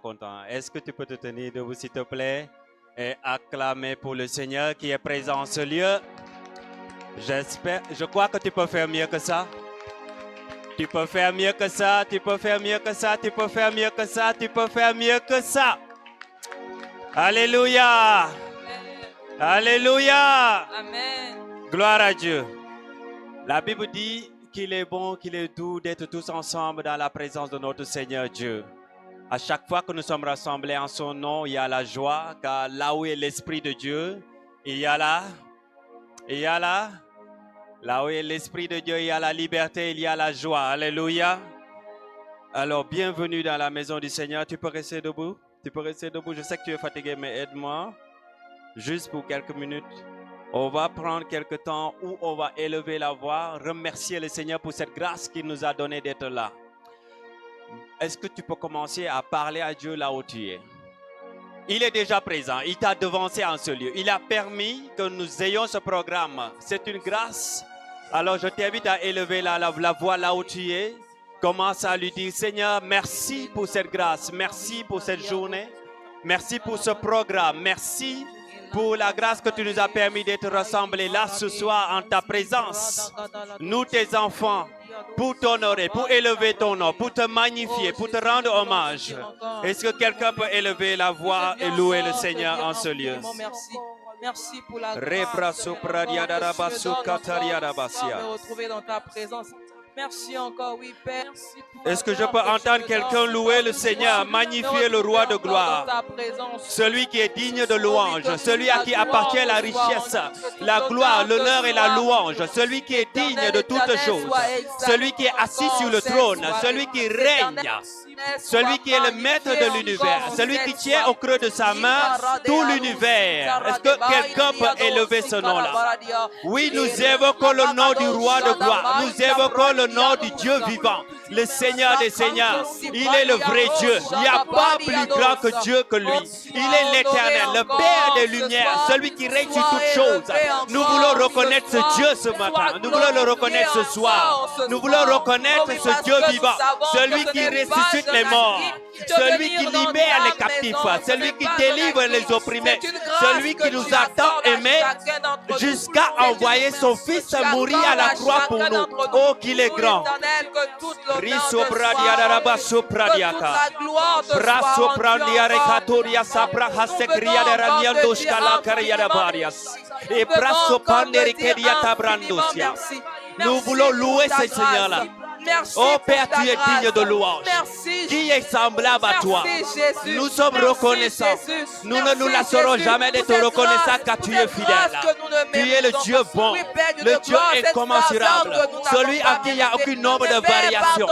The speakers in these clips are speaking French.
Content. Est-ce que tu peux te tenir debout, s'il te plaît, et acclamer pour le Seigneur qui est présent en ce lieu? Je crois que tu peux faire mieux que ça. Tu peux faire mieux que ça, tu peux faire mieux que ça, tu peux faire mieux que ça, tu peux faire mieux que ça. Alléluia. Alléluia. Amen. Gloire à Dieu. La Bible dit qu'il est bon, qu'il est doux d'être tous ensemble dans la présence de notre Seigneur Dieu. À chaque fois que nous sommes rassemblés en son nom, il y a la joie, car là où est l'Esprit de Dieu, il y a là où est l'Esprit de Dieu, il y a la liberté, il y a la joie. Alléluia. Alors, bienvenue dans la maison du Seigneur. Tu peux rester debout? Tu peux rester debout. Je sais que tu es fatigué, mais aide-moi. Juste pour quelques minutes. On va prendre quelques temps où on va élever la voix, remercier le Seigneur pour cette grâce qu'il nous a donnée d'être là. Est-ce que tu peux commencer à parler à Dieu là où tu es? Il est déjà présent, il t'a devancé en ce lieu. Il a permis que nous ayons ce programme. C'est une grâce. Alors je t'invite à élever la voix là où tu es. Commence à lui dire, Seigneur, merci pour cette grâce. Merci pour cette journée. Merci pour ce programme. Merci pour la grâce que tu nous as permis d'être rassemblés là ce soir en ta présence. Nous, tes enfants, pour t'honorer, pour élever ton nom, pour te magnifier, pour te rendre hommage. Est-ce que quelqu'un peut élever la voix et louer le Seigneur en ce lieu? Merci pour la grâce. Retrouver dans ta présence. Merci encore, oui, Père. Est-ce que je peux entendre quelqu'un louer le Seigneur, magnifier le roi de gloire, celui qui est digne de louange, celui à qui appartient la richesse, la gloire, l'honneur et la louange, celui qui est digne de toutes choses, celui qui est assis sur le trône, celui qui règne, celui qui est le maître de l'univers, celui qui tient au creux de sa main tout l'univers. Est-ce que quelqu'un peut élever ce nom-là? Oui, nous évoquons le nom du roi de gloire, nous évoquons le nom du Dieu vivant, le Seigneur des Seigneurs. Il est le vrai Dieu. Il n'y a pas plus grand que Dieu que lui. Il est l'éternel, le Père des lumières, celui qui règne sur toutes choses. Nous voulons reconnaître ce Dieu ce matin. Nous voulons le reconnaître ce soir. Nous voulons reconnaître ce Dieu vivant, celui qui ressuscite les morts, celui qui libère les captifs, celui qui délivre les opprimés, celui qui nous a tant aimés jusqu'à envoyer son Fils mourir à la croix pour nous. Oh, qu'il est grand. Riso pradia daraba sopradiaka. Braso prandia recatoria sapra hasekria de raniandos kalakaria de varias. Et braso panderi kedia tabrandosia. Nous voulons louer ce Seigneur-là. Oh Père, tu es digne de louange. Qui est semblable à toi? Nous sommes reconnaissants. Nous ne nous lasserons jamais d'être reconnaissants car tu es fidèle. Tu es le Dieu bon, le Dieu incommensurable, celui à qui il n'y a aucun nombre de variations.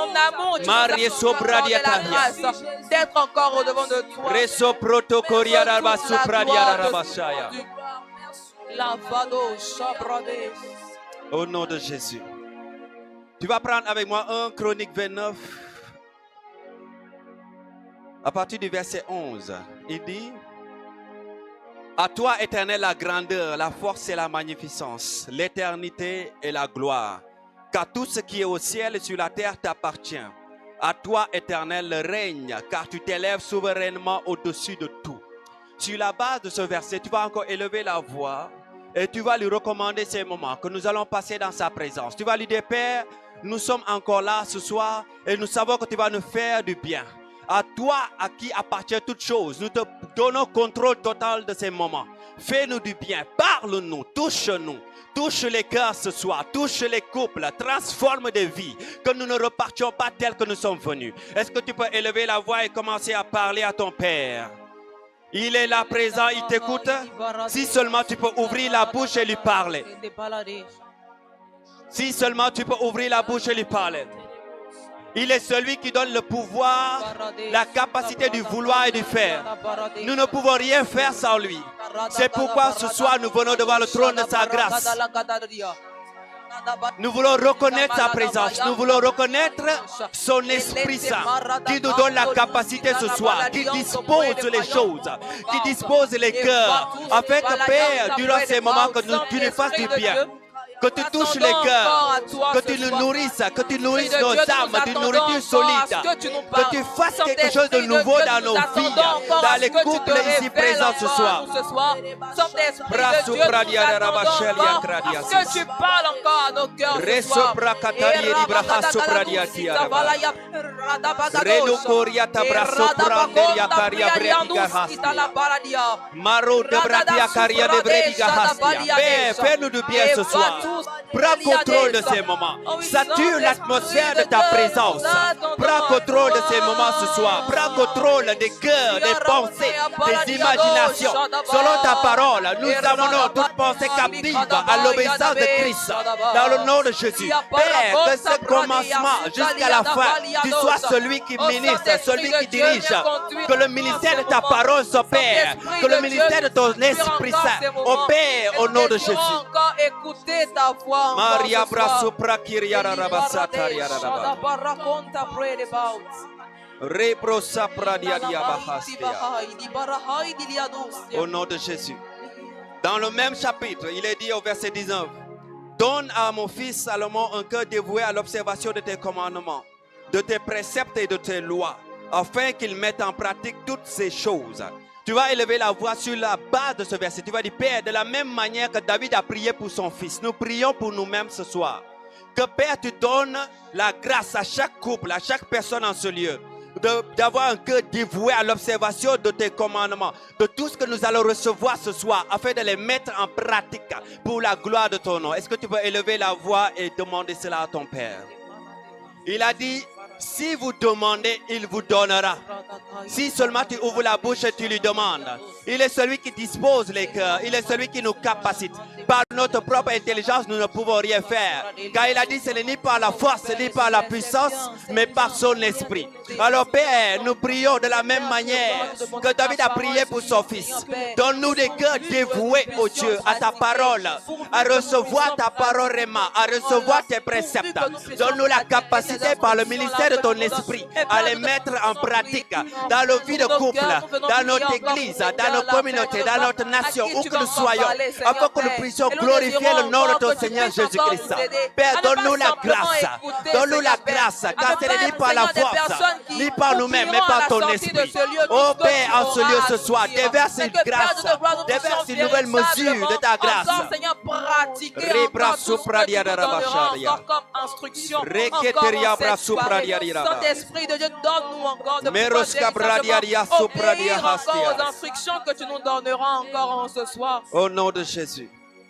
Marie Sobradiataria. D'être encore au devant de toi. Reso protocoria d'alba sopradia d'albashaya. Au nom de Jésus. Tu vas prendre avec moi 1 Chronique 29, à partir du verset 11. Il dit, à toi, Éternel, la grandeur, la force et la magnificence, l'éternité et la gloire, car tout ce qui est au ciel et sur la terre t'appartient. À toi, Éternel, le règne, car tu t'élèves souverainement au-dessus de tout. Sur la base de ce verset, tu vas encore élever la voix et tu vas lui recommander ces moments que nous allons passer dans sa présence. Tu vas lui dire, Père, nous sommes encore là ce soir et nous savons que tu vas nous faire du bien. À toi, à qui appartient toute chose, nous te donnons contrôle total de ces moments. Fais-nous du bien, parle-nous, touche-nous. Touche les cœurs ce soir, touche les couples, transforme des vies, que nous ne repartions pas tels que nous sommes venus. Est-ce que tu peux élever la voix et commencer à parler à ton Père? Il est là présent, il t'écoute. Si seulement tu peux ouvrir la bouche et lui parler. Si seulement tu peux ouvrir la bouche et lui parler. Il est celui qui donne le pouvoir, la capacité du vouloir et du faire. Nous ne pouvons rien faire sans lui. C'est pourquoi ce soir nous venons devant le trône de sa grâce. Nous voulons reconnaître sa présence. Nous voulons reconnaître son Esprit Saint qui nous donne la capacité ce soir, qui dispose les choses, qui dispose les cœurs, afin que Père, durant ces moments que tu nous fasses du bien. Que tu touches les cœurs, que tu nous nourrisses, que tu nourrisses nos âmes d'une nourriture solide, que tu fasses quelque chose de nouveau dans nos vies, dans les couples ici présents ce soir. Que tu parles encore à nos cœurs ce soir. Fais-nous du bien ce soir. Prends contrôle de ces moments. Sature l'atmosphère de ta présence. Prends contrôle de ces moments ce soir. Prends contrôle des cœurs, des pensées, des imaginations. Selon ta parole, nous amenons toute pensée captive à l'obéissance de Christ. Dans le nom de Jésus. Père, que ce commencement jusqu'à la fin, tu sois celui qui ministre, celui qui dirige. Que le ministère de ta parole s'opère. Que le ministère de ton Esprit Saint opère au nom de Jésus. Écouter ta voix. Maria Brasso Prakiria Rabasata Yaraba. Rebrosa Pradia Diabahastia. Au nom de Jésus. Dans le même chapitre, il est dit au verset 19: Donne à mon fils Salomon un cœur dévoué à l'observation de tes commandements, de tes préceptes et de tes lois, afin qu'il mette en pratique toutes ces choses. Tu vas élever la voix sur la base de ce verset. Tu vas dire: Père, de la même manière que David a prié pour son fils, nous prions pour nous-mêmes ce soir. Que Père, tu donnes la grâce à chaque couple, à chaque personne en ce lieu, d'avoir un cœur dévoué à l'observation de tes commandements, de tout ce que nous allons recevoir ce soir, afin de les mettre en pratique pour la gloire de ton nom. Est-ce que tu peux élever la voix et demander cela à ton Père? Il a dit: si vous demandez, il vous donnera. Si seulement tu ouvres la bouche et tu lui demandes. Il est celui qui dispose les cœurs. Il est celui qui nous capacite. Par notre propre intelligence, nous ne pouvons rien faire. Car il a dit: ce n'est ni par la force, ni par la puissance, mais par son esprit. Alors Père, nous prions de la même manière que David a prié pour son fils. Donne-nous des cœurs dévoués, ô Dieu, à ta parole, à recevoir ta parole réma, à recevoir tes préceptes. Donne-nous la capacité par le ministère de ton esprit à les mettre en pratique dans nos vies de couple, dans notre église, dans nos communautés, dans notre nation, où que nous soyons, afin que nous puissions glorifier le nom de ton Seigneur Jésus-Christ. Père, donne-nous la grâce. Donne-nous la grâce, car ce n'est ni par la force, ni par nous-mêmes, mais par ton esprit. Oh Père, en ce lieu ce soir, déverse une grâce, déverse une nouvelle mesure de ta grâce. Saint-Esprit de Dieu, donne-nous encore de pouvoir obéir aux instructions que tu nous donneras encore en ce soir. Au nom de Jésus.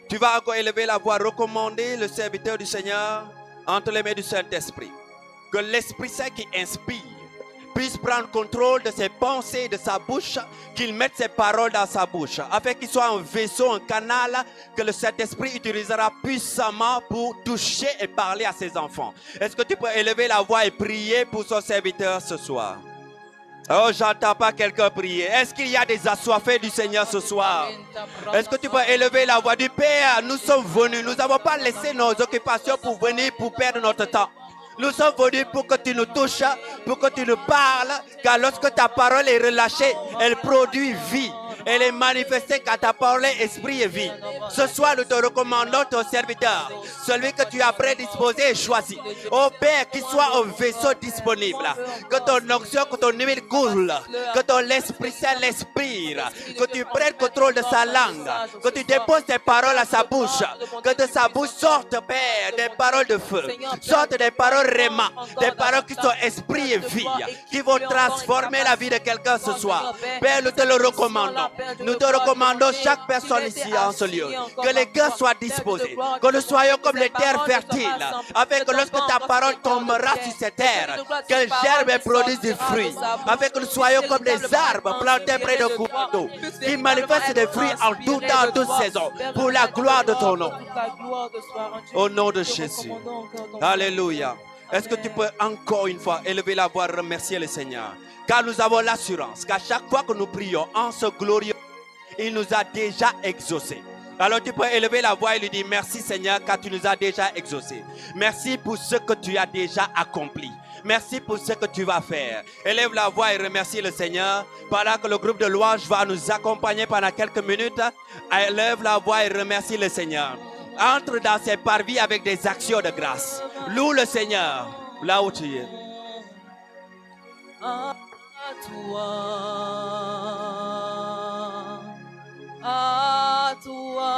Tu vas encore élever la voix, recommander le serviteur du Seigneur entre les mains du Saint-Esprit. Que l'Esprit Saint qui inspire puisse prendre contrôle de ses pensées et de sa bouche, qu'il mette ses paroles dans sa bouche, afin qu'il soit un vaisseau, un canal que le Saint-Esprit utilisera puissamment pour toucher et parler à ses enfants. Est-ce que tu peux élever la voix et prier pour son serviteur ce soir? Oh, j'entends pas quelqu'un prier. Est-ce qu'il y a des assoiffés du Seigneur ce soir? Est-ce que tu peux élever la voix du Père? Nous sommes venus, nous n'avons pas laissé nos occupations pour venir, pour perdre notre temps. Nous sommes venus pour que tu nous touches, pour que tu nous parles, car lorsque ta parole est relâchée, elle produit vie. Elle est manifestée car ta parole est esprit et vie. Ce soir, nous te recommandons ton serviteur, celui que tu as prédisposé et choisi. Ô Père, qu'il soit un vaisseau disponible. Que ton onction, que ton huile coule, que ton Esprit Saint l'inspire, que tu prennes contrôle de sa langue, que tu déposes tes paroles à sa bouche, que de sa bouche sortent, Père, des paroles de feu, sortent des paroles réma, des paroles qui sont esprit et vie, qui vont transformer la vie de quelqu'un ce soir. Père, nous te le recommandons. Nous te recommandons chaque personne ici en ce lieu. Que les cœurs soient disposés. Que nous soyons comme les terres fertiles. Afin que lorsque ta parole tombera sur cette terre, qu'elle germe et produise du fruit. Afin que nous soyons comme des arbres plantés près de cours d'eau, qui manifestent des fruits en tout temps, en toute saison. Pour la gloire de ton nom. Au nom de Jésus. Alléluia. Est-ce que tu peux encore une fois élever la voix, remercier le Seigneur? Car nous avons l'assurance qu'à chaque fois que nous prions en ce glorieux, il nous a déjà exaucés. Alors tu peux élever la voix et lui dire: merci Seigneur, car tu nous as déjà exaucés. Merci pour ce que tu as déjà accompli. Merci pour ce que tu vas faire. Élève la voix et remercie le Seigneur. Pendant que le groupe de louanges va nous accompagner pendant quelques minutes, élève la voix et remercie le Seigneur. Entre dans ses parvis avec des actions de grâce. Loue le Seigneur là où tu es. À toi,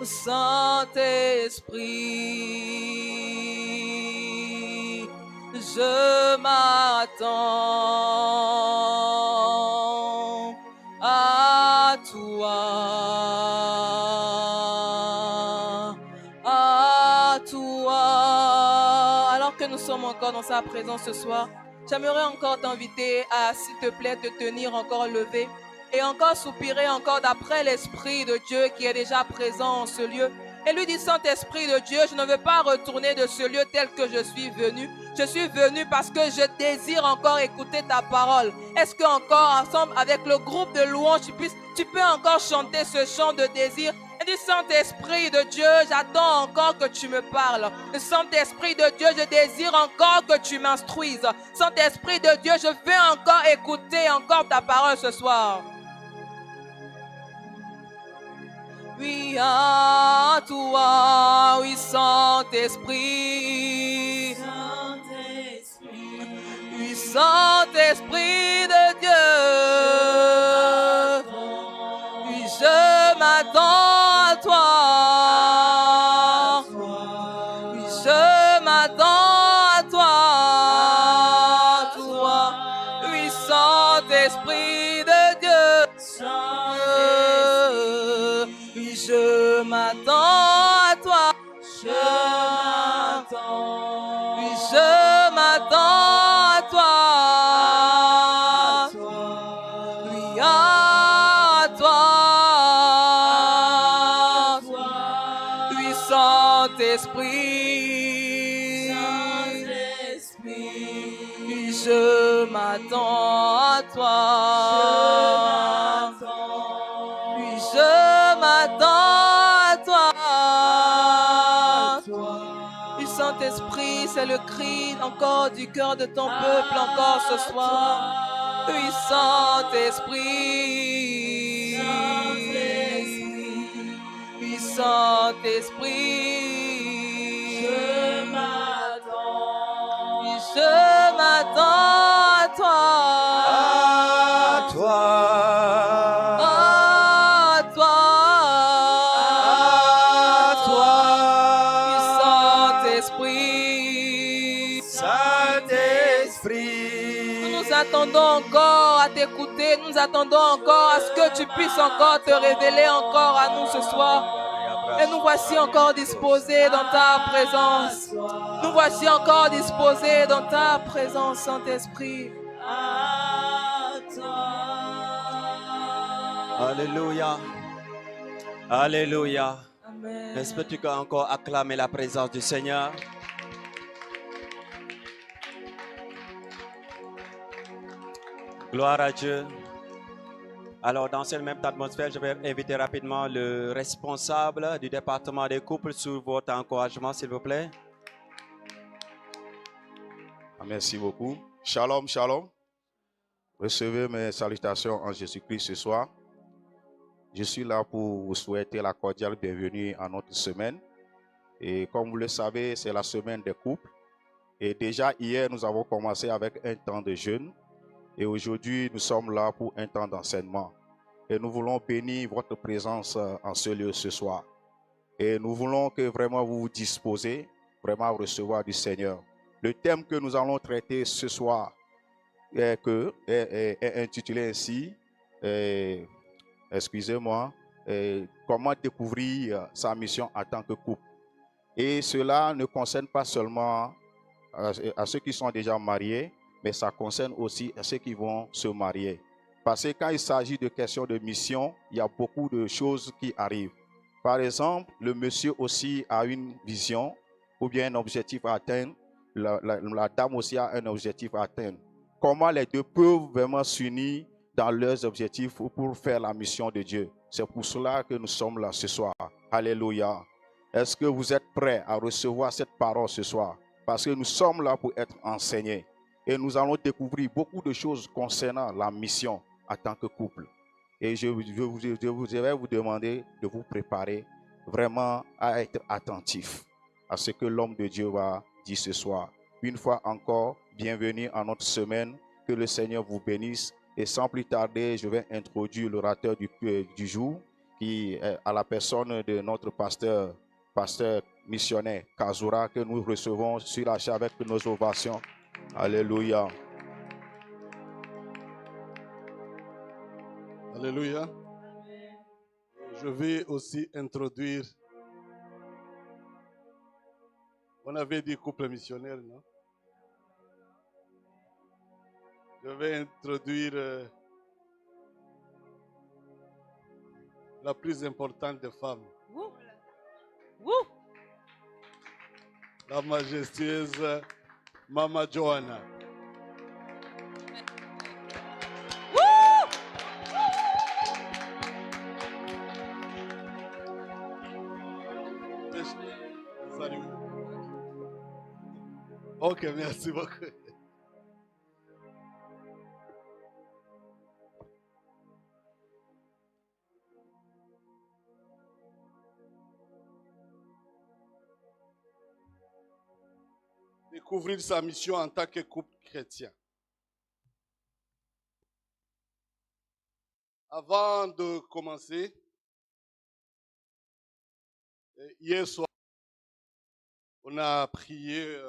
Saint-Esprit, je m'attends à toi, à toi. Alors que nous sommes encore dans sa présence ce soir, j'aimerais encore t'inviter à, s'il te plaît, te tenir encore levé et encore soupirer encore d'après l'Esprit de Dieu qui est déjà présent en ce lieu. Et lui dit, Saint-Esprit de Dieu, je ne veux pas retourner de ce lieu tel que je suis venu. Je suis venu parce que je désire encore écouter ta parole. Est-ce que encore ensemble avec le groupe de louanges, tu peux encore chanter ce chant de désir? Et dit, Saint-Esprit de Dieu, j'attends encore que tu me parles. Saint-Esprit de Dieu, je désire encore que tu m'instruises. Saint-Esprit de Dieu, je veux encore écouter encore ta parole ce soir. Oui, à toi, oui, Saint-Esprit. Oui, Saint-Esprit de Dieu. Oui, je m'attends à toi. Oui, je m'attends à toi. Oui, Saint-Esprit de Dieu. Je m'attends à toi. Je m'attends. Oui, je m'attends à toi. Oui, à toi. Oui, Saint-Esprit. Oui, je m'attends à toi. Oui, je m'attends à toi. Oui, Saint-Esprit, c'est le cri encore du cœur de ton peuple encore ce soir. Oui, Saint-Esprit. Oui, Saint-Esprit. Je m'attends. Oui, je m'attends à toi. À toi. Nous attendons encore à t'écouter, nous attendons encore à ce que tu puisses encore te révéler encore à nous ce soir. Et nous voici encore disposés dans ta présence. Nous voici encore disposés dans ta présence, Saint-Esprit. Alléluia. Alléluia. Amen. Est-ce que tu peux encore acclamer la présence du Seigneur? Gloire à Dieu. Alors, dans cette même atmosphère, je vais inviter rapidement le responsable du département des couples sur votre encouragement, s'il vous plaît. Merci beaucoup. Shalom, shalom. Recevez mes salutations en Jésus-Christ ce soir. Je suis là pour vous souhaiter la cordiale bienvenue à notre semaine. Et comme vous le savez, c'est la semaine des couples. Et déjà hier, nous avons commencé avec un temps de jeûne. Et aujourd'hui, nous sommes là pour un temps d'enseignement. Et nous voulons bénir votre présence en ce lieu ce soir. Et nous voulons que vraiment vous vous disposez vraiment à recevoir du Seigneur. Le thème que nous allons traiter ce soir est intitulé ainsi, comment découvrir sa mission en tant que couple. Et cela ne concerne pas seulement à ceux qui sont déjà mariés, mais ça concerne aussi à ceux qui vont se marier. Parce que quand il s'agit de questions de mission, il y a beaucoup de choses qui arrivent. Par exemple, le monsieur aussi a une vision ou bien un objectif à atteindre. La dame aussi a un objectif à atteindre. Comment les deux peuvent vraiment s'unir dans leurs objectifs pour faire la mission de Dieu? C'est pour cela que nous sommes là ce soir. Alléluia. Est-ce que vous êtes prêts à recevoir cette parole ce soir? Parce que nous sommes là pour être enseignés. Et nous allons découvrir beaucoup de choses concernant la mission en tant que couple. Et je vais vous demander de vous préparer vraiment à être attentif à ce que l'homme de Dieu va dire ce soir. Une fois encore, bienvenue à notre semaine. Que le Seigneur vous bénisse. Et sans plus tarder, je vais introduire l'orateur du jour, qui est à la personne de notre pasteur missionnaire Kazura, que nous recevons sur la chair avec nos ovations. Alléluia. Alléluia. Je vais aussi introduire. On avait dit couple missionnaire, non? Je vais introduire la plus importante des femmes. Wouh. Wouh. La majestueuse Mama Joanna. Salut. Ok, merci beaucoup. Découvrir sa mission en tant que couple chrétien. Avant de commencer, hier soir, on a prié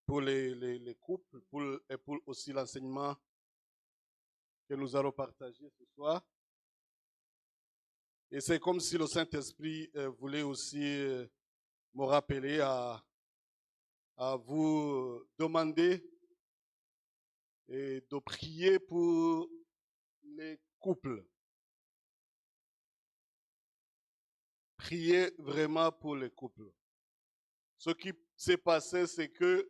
pour les couples et pour aussi l'enseignement que nous allons partager ce soir. Et c'est comme si le Saint-Esprit voulait aussi me rappeler à vous demander et de prier pour les couples. Priez vraiment pour les couples. Ce qui s'est passé, c'est que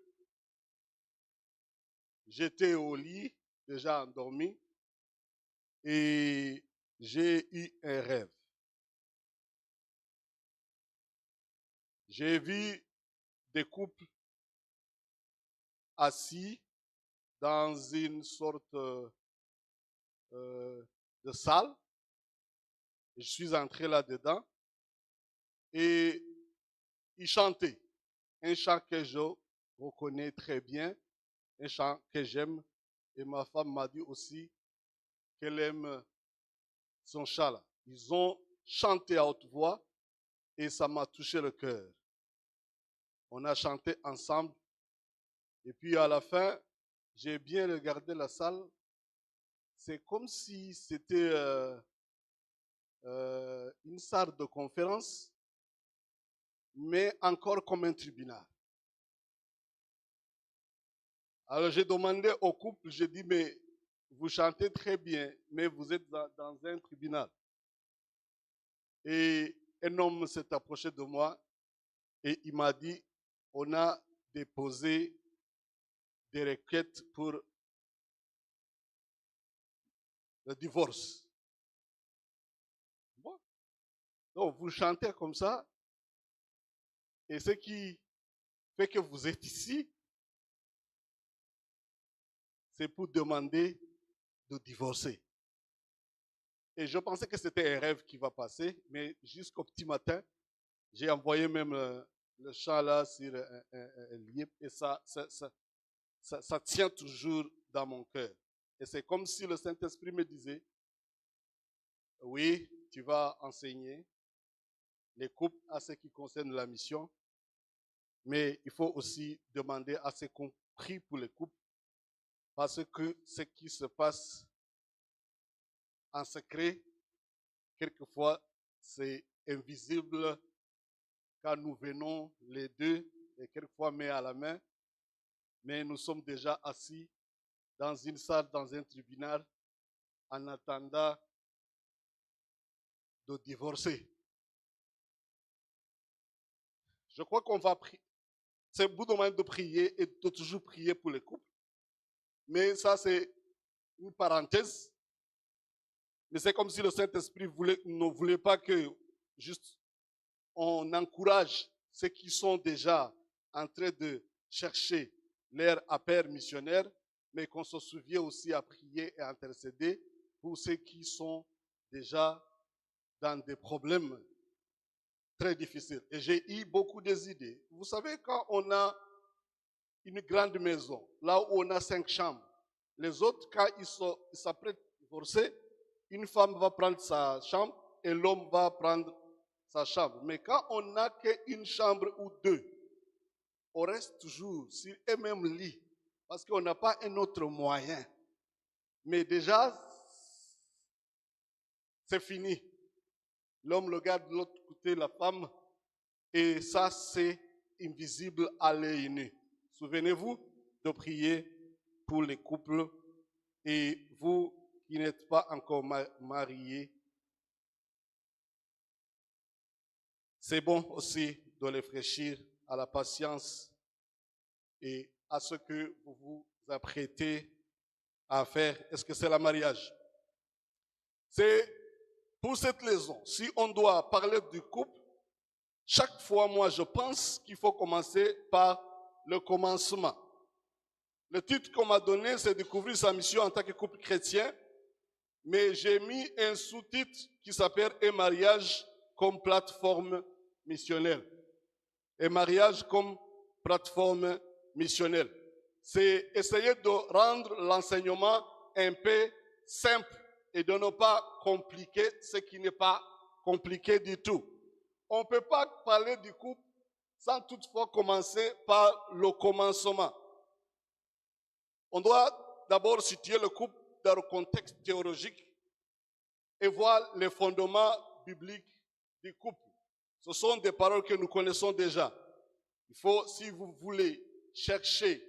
j'étais au lit, déjà endormi, et j'ai eu un rêve. J'ai vu des couples assis dans une sorte de salle. Je suis entré là-dedans et ils chantaient un chant que je reconnais très bien, un chant que j'aime. Et ma femme m'a dit aussi qu'elle aime son chant là. Ils ont chanté à haute voix et ça m'a touché le cœur. On a chanté ensemble. Et puis à la fin, j'ai bien regardé la salle. C'est comme si c'était une salle de conférence, mais encore comme un tribunal. Alors j'ai demandé au couple, j'ai dit, mais vous chantez très bien, mais vous êtes dans un tribunal. Et un homme s'est approché de moi et il m'a dit, on a déposé des requêtes pour le divorce. Bon. Donc vous chantez comme ça, et ce qui fait que vous êtes ici, c'est pour demander de divorcer. Et je pensais que c'était un rêve qui va passer, mais jusqu'au petit matin, j'ai envoyé même le chant là sur un livre, et ça tient toujours dans mon cœur. Et c'est comme si le Saint-Esprit me disait, oui, tu vas enseigner les couples à ce qui concerne la mission, mais il faut aussi demander à ce qu'on prie pour les couples, parce que ce qui se passe en secret, quelquefois, c'est invisible quand nous venons les deux, et quelquefois main à la main, mais nous sommes déjà assis dans une salle, dans un tribunal, en attendant de divorcer. Je crois qu'on va prier. C'est un bout de moment de prier et de toujours prier pour les couples. Mais ça, c'est une parenthèse. Mais c'est comme si le Saint-Esprit ne voulait pas que juste on encourage ceux qui sont déjà en train de chercher leur appel missionnaire, mais qu'on se souvienne aussi à prier et à intercéder pour ceux qui sont déjà dans des problèmes très difficiles. Et j'ai eu beaucoup d'idées. Vous savez, quand on a une grande maison, là où on a 5 chambres, les autres, quand ils s'apprêtent à divorcer, une femme va prendre sa chambre et l'homme va prendre sa chambre. Mais quand on n'a qu'une chambre ou 2, on reste toujours sur un même lit parce qu'on n'a pas un autre moyen. Mais déjà, c'est fini. L'homme regarde de l'autre côté, la femme, et ça, c'est invisible à l'œil nu. Souvenez-vous de prier pour les couples et vous qui n'êtes pas encore mariés. C'est bon aussi de réfléchir à la patience et à ce que vous vous apprêtez à faire. Est-ce que c'est le mariage? C'est pour cette raison, si on doit parler du couple, chaque fois, moi, je pense qu'il faut commencer par le commencement. Le titre qu'on m'a donné, c'est Découvrir sa mission en tant que couple chrétien, mais j'ai mis un sous-titre qui s'appelle « Un mariage comme plateforme missionnelle ». Un mariage comme plateforme missionnelle. C'est essayer de rendre l'enseignement un peu simple et de ne pas compliquer ce qui n'est pas compliqué du tout. On ne peut pas parler du couple sans toutefois commencer par le commencement. On doit d'abord situer le couple dans le contexte théologique et voir les fondements bibliques du couple. Ce sont des paroles que nous connaissons déjà. Il faut, si vous voulez chercher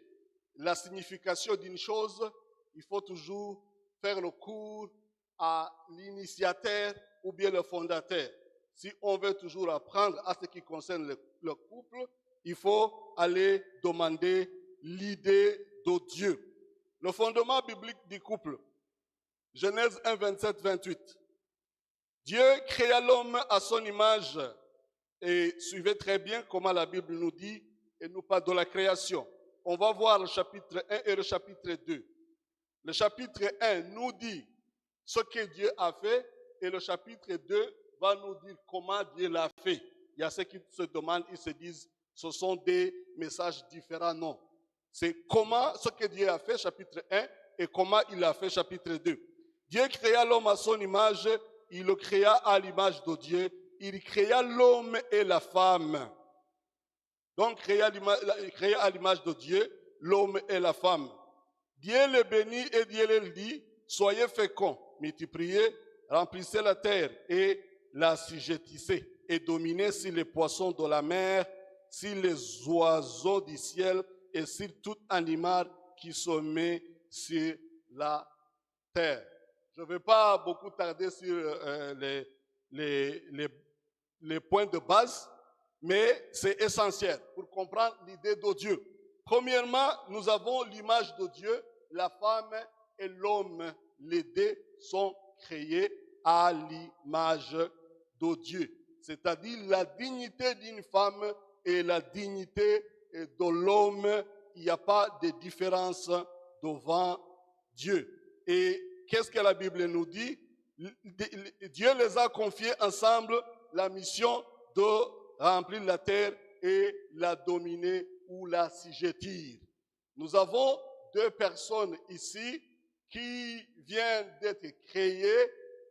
la signification d'une chose, il faut toujours faire le cours à l'initiateur ou bien le fondateur. Si on veut toujours apprendre à ce qui concerne le couple, il faut aller demander l'idée de Dieu. Le fondement biblique du couple, Genèse 1, 27, 28. Dieu créa l'homme à son image et suivez très bien comment la Bible nous dit et nous parle de la création. On va voir le chapitre 1 et le chapitre 2. Le chapitre 1 nous dit ce que Dieu a fait et le chapitre 2 va nous dire comment Dieu l'a fait. Il y a ceux qui se demandent, ils se disent, ce sont des messages différents. Non. C'est comment ce que Dieu a fait, chapitre 1, et comment il a fait, chapitre 2. Dieu créa l'homme à son image, il le créa à l'image de Dieu. Il créa l'homme et la femme. Donc, créa à l'image de Dieu, l'homme et la femme. Dieu les bénit et Dieu les dit, soyez féconds, multipliez, remplissez la terre et l'assujettissez et dominez sur les poissons de la mer, sur les oiseaux du ciel et sur tout animal qui se met sur la terre. Je ne vais pas beaucoup tarder sur les points de base, mais c'est essentiel pour comprendre l'idée de Dieu. Premièrement, nous avons l'image de Dieu, la femme et l'homme. Les deux sont créés à l'image de Dieu. C'est-à-dire la dignité d'une femme et la dignité de l'homme, il n'y a pas de différence devant Dieu. Et qu'est-ce que la Bible nous dit? Dieu les a confiés ensemble la mission de remplir la terre et la dominer ou la assujettir. Nous avons deux personnes ici qui viennent d'être créées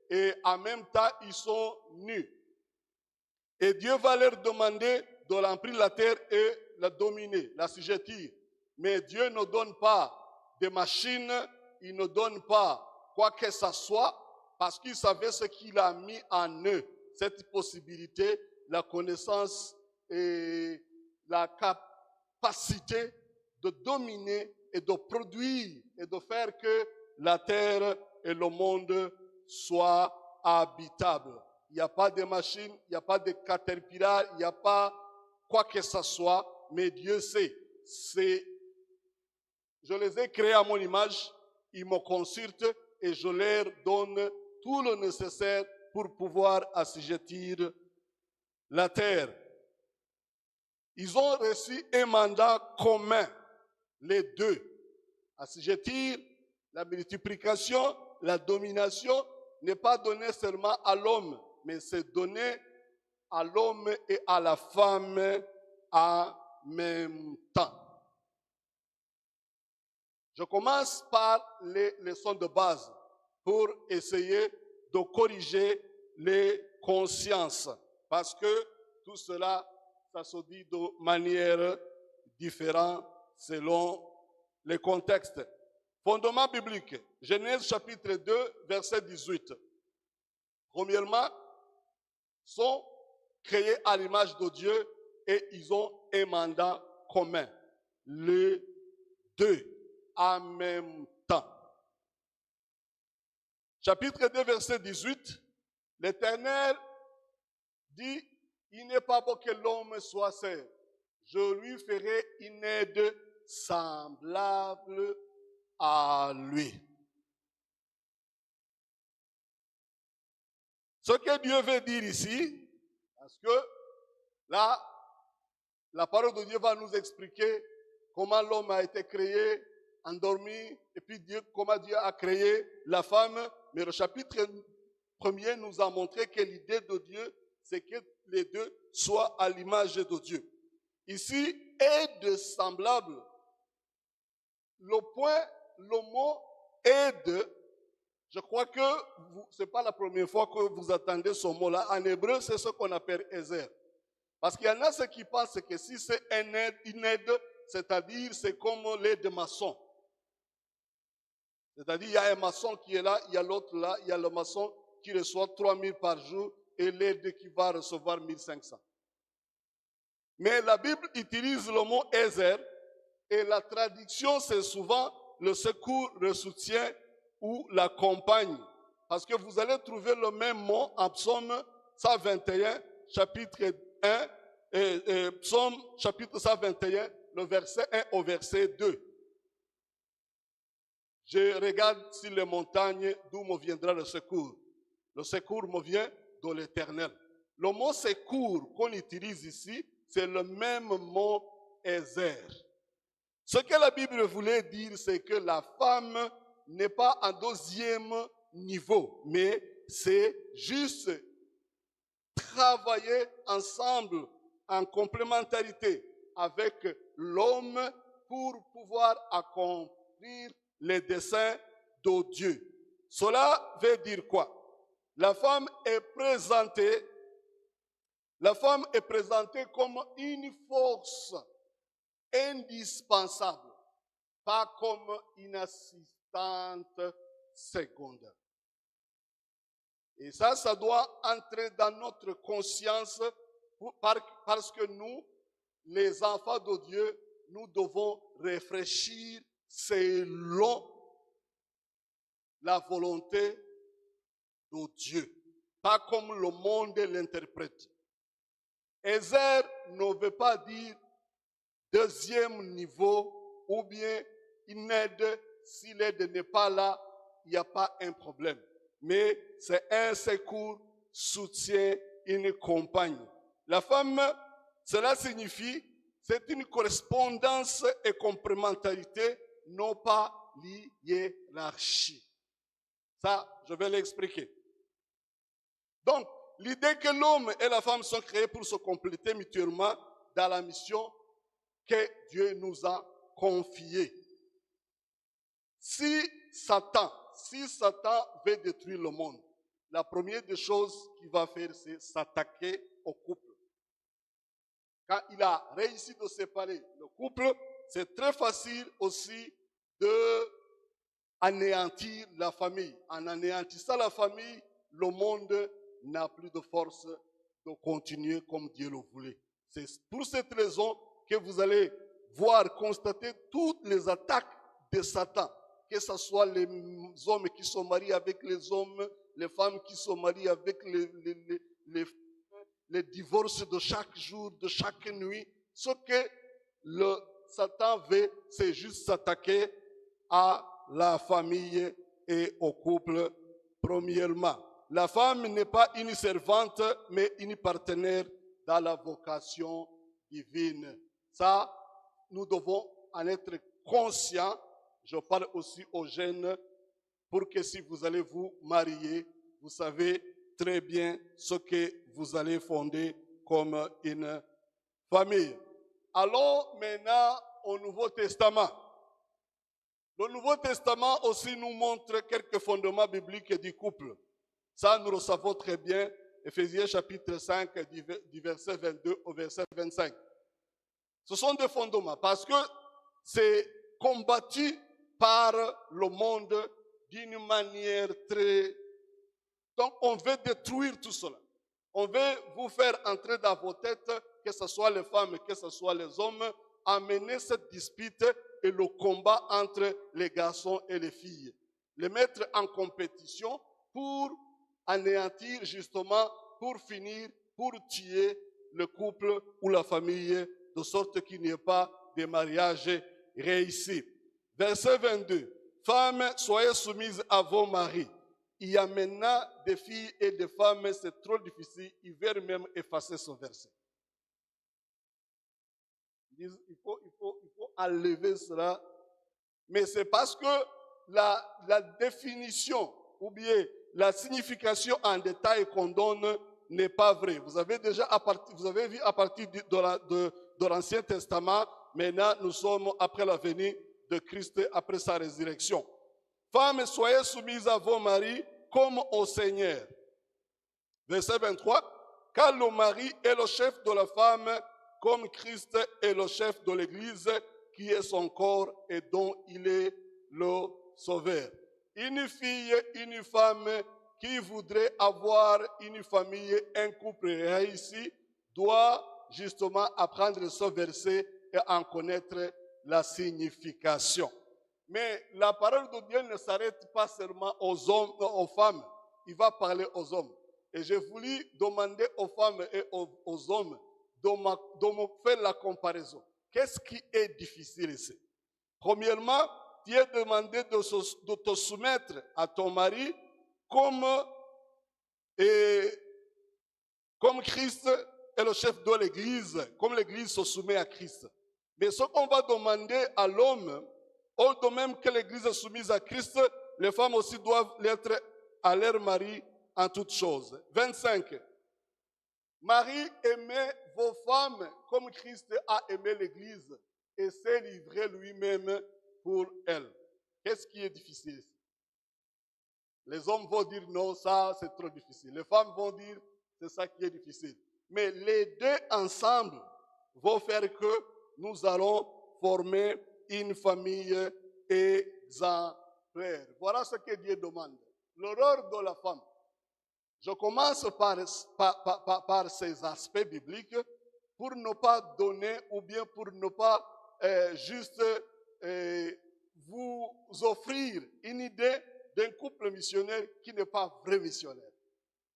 et en même temps ils sont nus. Et Dieu va leur demander de remplir la terre et la dominer, l'assujettir. Mais Dieu ne donne pas des machines, il ne donne pas quoi que ce soit, parce qu'il savait ce qu'il a mis en eux, cette possibilité, la connaissance et la capacité de dominer et de produire et de faire que la terre et le monde soient habitables. Il n'y a pas de machine, il n'y a pas de caterpillar, il n'y a pas quoi que ce soit, mais Dieu sait. Je les ai créés à mon image, ils me consultent et je leur donne tout le nécessaire pour pouvoir assujettir la terre. Ils ont reçu un mandat commun, les deux. Assujettir la multiplication, la domination n'est pas donnée seulement à l'homme, mais c'est donné à l'homme et à la femme en même temps. Je commence par les leçons de base pour essayer de corriger les consciences, parce que tout cela, ça se dit de manière différente selon les contextes. Fondement biblique, Genèse chapitre 2, verset 18. Premièrement, sont créés à l'image de Dieu et ils ont un mandat commun. Les deux en même temps. Chapitre 2, verset 18, l'Éternel dit, il n'est pas bon que l'homme soit seul. Je lui ferai une aide semblable à lui. Ce que Dieu veut dire ici, parce que là, la parole de Dieu va nous expliquer comment l'homme a été créé, endormi, et puis comment Dieu a créé la femme. Mais le chapitre 1er nous a montré que l'idée de Dieu, c'est que les deux soient à l'image de Dieu. Ici, aide semblable. Le mot aide, je crois que ce n'est pas la première fois que vous attendez ce mot-là. En hébreu, c'est ce qu'on appelle Ezer. Parce qu'il y en a ceux qui pensent que si c'est une aide, c'est-à-dire c'est comme l'aide maçon. C'est-à-dire il y a un maçon qui est là, il y a l'autre là, il y a le maçon qui reçoit 3 000 par jour et l'aide qui va recevoir 1 500. Mais la Bible utilise le mot Ezer et la traduction c'est souvent le secours, le soutien ou la compagne. Parce que vous allez trouver le même mot en Psaume 121, chapitre 1, Psaume chapitre 121, le verset 1 au verset 2. Je regarde sur les montagnes d'où me viendra le secours. Le secours me vient de l'Éternel. Le mot secours qu'on utilise ici, c'est le même mot Ezer. Ce que la Bible voulait dire, c'est que la femme n'est pas en deuxième niveau, mais c'est juste travailler ensemble en complémentarité avec l'homme pour pouvoir accomplir les desseins de Dieu. Cela veut dire quoi? La femme est présentée comme une force indispensable, pas comme une assistante secondaire. Et ça doit entrer dans notre conscience parce que nous, les enfants de Dieu, nous devons réfléchir selon la volonté de Dieu, pas comme le monde l'interprète. Ezer ne veut pas dire deuxième niveau ou bien une aide. Si l'aide n'est pas là, il n'y a pas un problème. Mais c'est un secours, soutien, une compagne. La femme, cela signifie, c'est une correspondance et complémentarité, non pas l'hiérarchie. Ça, je vais l'expliquer. Donc, l'idée que l'homme et la femme sont créés pour se compléter mutuellement dans la mission que Dieu nous a confiée. Si Satan veut détruire le monde, la première des choses qu'il va faire, c'est s'attaquer au couple. Quand il a réussi de séparer le couple, c'est très facile aussi d'anéantir la famille. En anéantissant la famille, le monde n'a plus de force de continuer comme Dieu le voulait. C'est pour cette raison que vous allez voir, constater toutes les attaques de Satan. Que ce soit les hommes qui sont mariés avec les hommes, les femmes qui sont mariées avec les divorces de chaque jour, de chaque nuit. Ce que le Satan veut, c'est juste s'attaquer à la famille et au couple premièrement. La femme n'est pas une servante, mais une partenaire dans la vocation divine. Ça, nous devons en être conscients. Je parle aussi aux jeunes pour que si vous allez vous marier, vous savez très bien ce que vous allez fonder comme une famille. Allons maintenant au Nouveau Testament. Le Nouveau Testament aussi nous montre quelques fondements bibliques du couple. Ça, nous le savons très bien. Éphésiens chapitre 5, du verset 22 au verset 25. Ce sont des fondements parce que c'est combattu par le monde d'une manière très... Donc, on veut détruire tout cela. On veut vous faire entrer dans vos têtes, que ce soit les femmes, que ce soit les hommes, amener cette dispute et le combat entre les garçons et les filles. Les mettre en compétition pour anéantir justement, pour finir, pour tuer le couple ou la famille, de sorte qu'il n'y ait pas de mariage réussi. Verset 22. Femmes, soyez soumises à vos maris. Il y a maintenant des filles et des femmes, c'est trop difficile, ils veulent même effacer ce verset. Ils disent, il faut enlever cela. Mais c'est parce que la définition ou bien la signification en détail qu'on donne n'est pas vraie. Vous avez vu à partir de l'Ancien Testament, maintenant nous sommes après la venue de Christ, après sa résurrection. Femmes, soyez soumises à vos maris comme au Seigneur. Verset 23. Car le mari est le chef de la femme, comme Christ est le chef de l'Église, qui est son corps et dont il est le sauveur. Une fille, une femme qui voudrait avoir une famille, un couple réussi, doit justement apprendre ce verset et en connaître la signification. Mais la parole de Dieu ne s'arrête pas seulement aux hommes, aux femmes. Il va parler aux hommes. Et j'ai voulu demander aux femmes et aux hommes de me faire la comparaison. Qu'est-ce qui est difficile ici? Premièrement, tu es demandé de te soumettre à ton mari comme Christ est le chef de l'Église, comme l'Église se soumet à Christ. Mais ce qu'on va demander à l'homme, de même que l'Église est soumise à Christ, les femmes aussi doivent l'être à leur mari en toutes choses. 25. Marie, aimez vos femmes comme Christ a aimé l'Église et s'est livré lui-même pour elle. Qu'est-ce qui est difficile ici? Les hommes vont dire non, ça c'est trop difficile. Les femmes vont dire c'est ça qui est difficile. Mais les deux ensemble vont faire que nous allons former une famille exemplaire. Voilà ce que Dieu demande. L'horreur de la femme. Je commence par ces aspects bibliques pour ne pas donner ou bien pour ne pas juste vous offrir une idée d'un couple missionnaire qui n'est pas vrai missionnaire.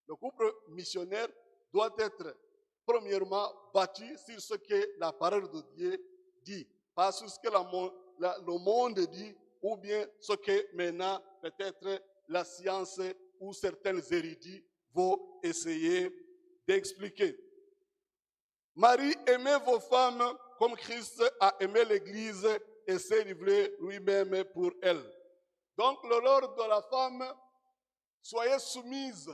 Le couple missionnaire doit être premièrement bâti sur ce que la parole de Dieu dit, pas sur ce que le monde dit ou bien ce que maintenant peut-être la science ou certains érudits vont essayer d'expliquer. Marie, aimez vos femmes comme Christ a aimé l'Église et s'est livré lui-même pour elle. Donc, le rôle de la femme, soyez soumise.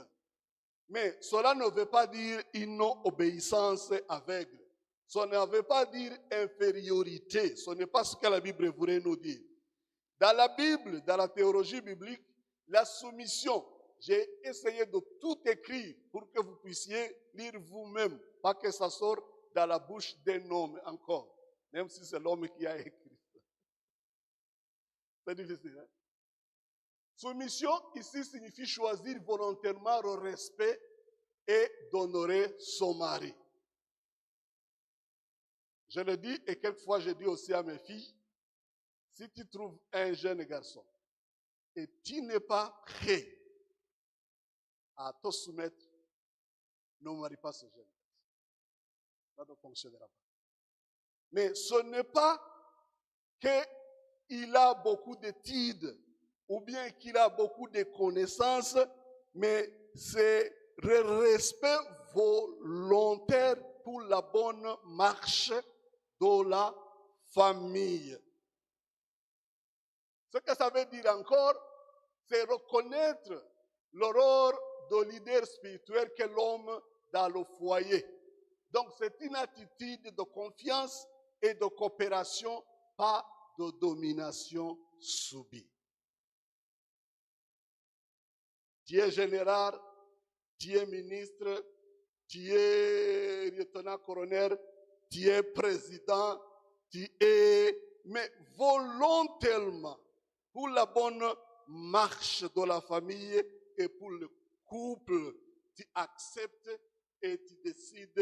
Mais cela ne veut pas dire une non-obéissance aveugle. Ça ne veut pas dire infériorité. Ce n'est pas ce que la Bible voudrait nous dire. Dans la Bible, dans la théologie biblique, la soumission, j'ai essayé de tout écrire pour que vous puissiez lire vous-même, pas que ça sorte dans la bouche d'un homme encore, même si c'est l'homme qui a écrit. C'est difficile, hein? Soumission ici signifie choisir volontairement le respect et d'honorer son mari. Je le dis et quelquefois je dis aussi à mes filles, si tu trouves un jeune garçon et tu n'es pas prêt à te soumettre, ne marie pas ce jeune garçon. Ça ne fonctionnera pas. Mais ce n'est pas qu'il a beaucoup d'études ou bien qu'il a beaucoup de connaissances, mais c'est le respect volontaire pour la bonne marche de la famille. Ce que ça veut dire encore, c'est reconnaître le rôle de leader spirituel que l'homme dans le foyer. Donc, c'est une attitude de confiance et de coopération, pas de domination subie. Tu es général, tu es ministre, tu es lieutenant-colonel, tu es président, mais volontairement, pour la bonne marche de la famille et pour le couple, tu acceptes et tu décides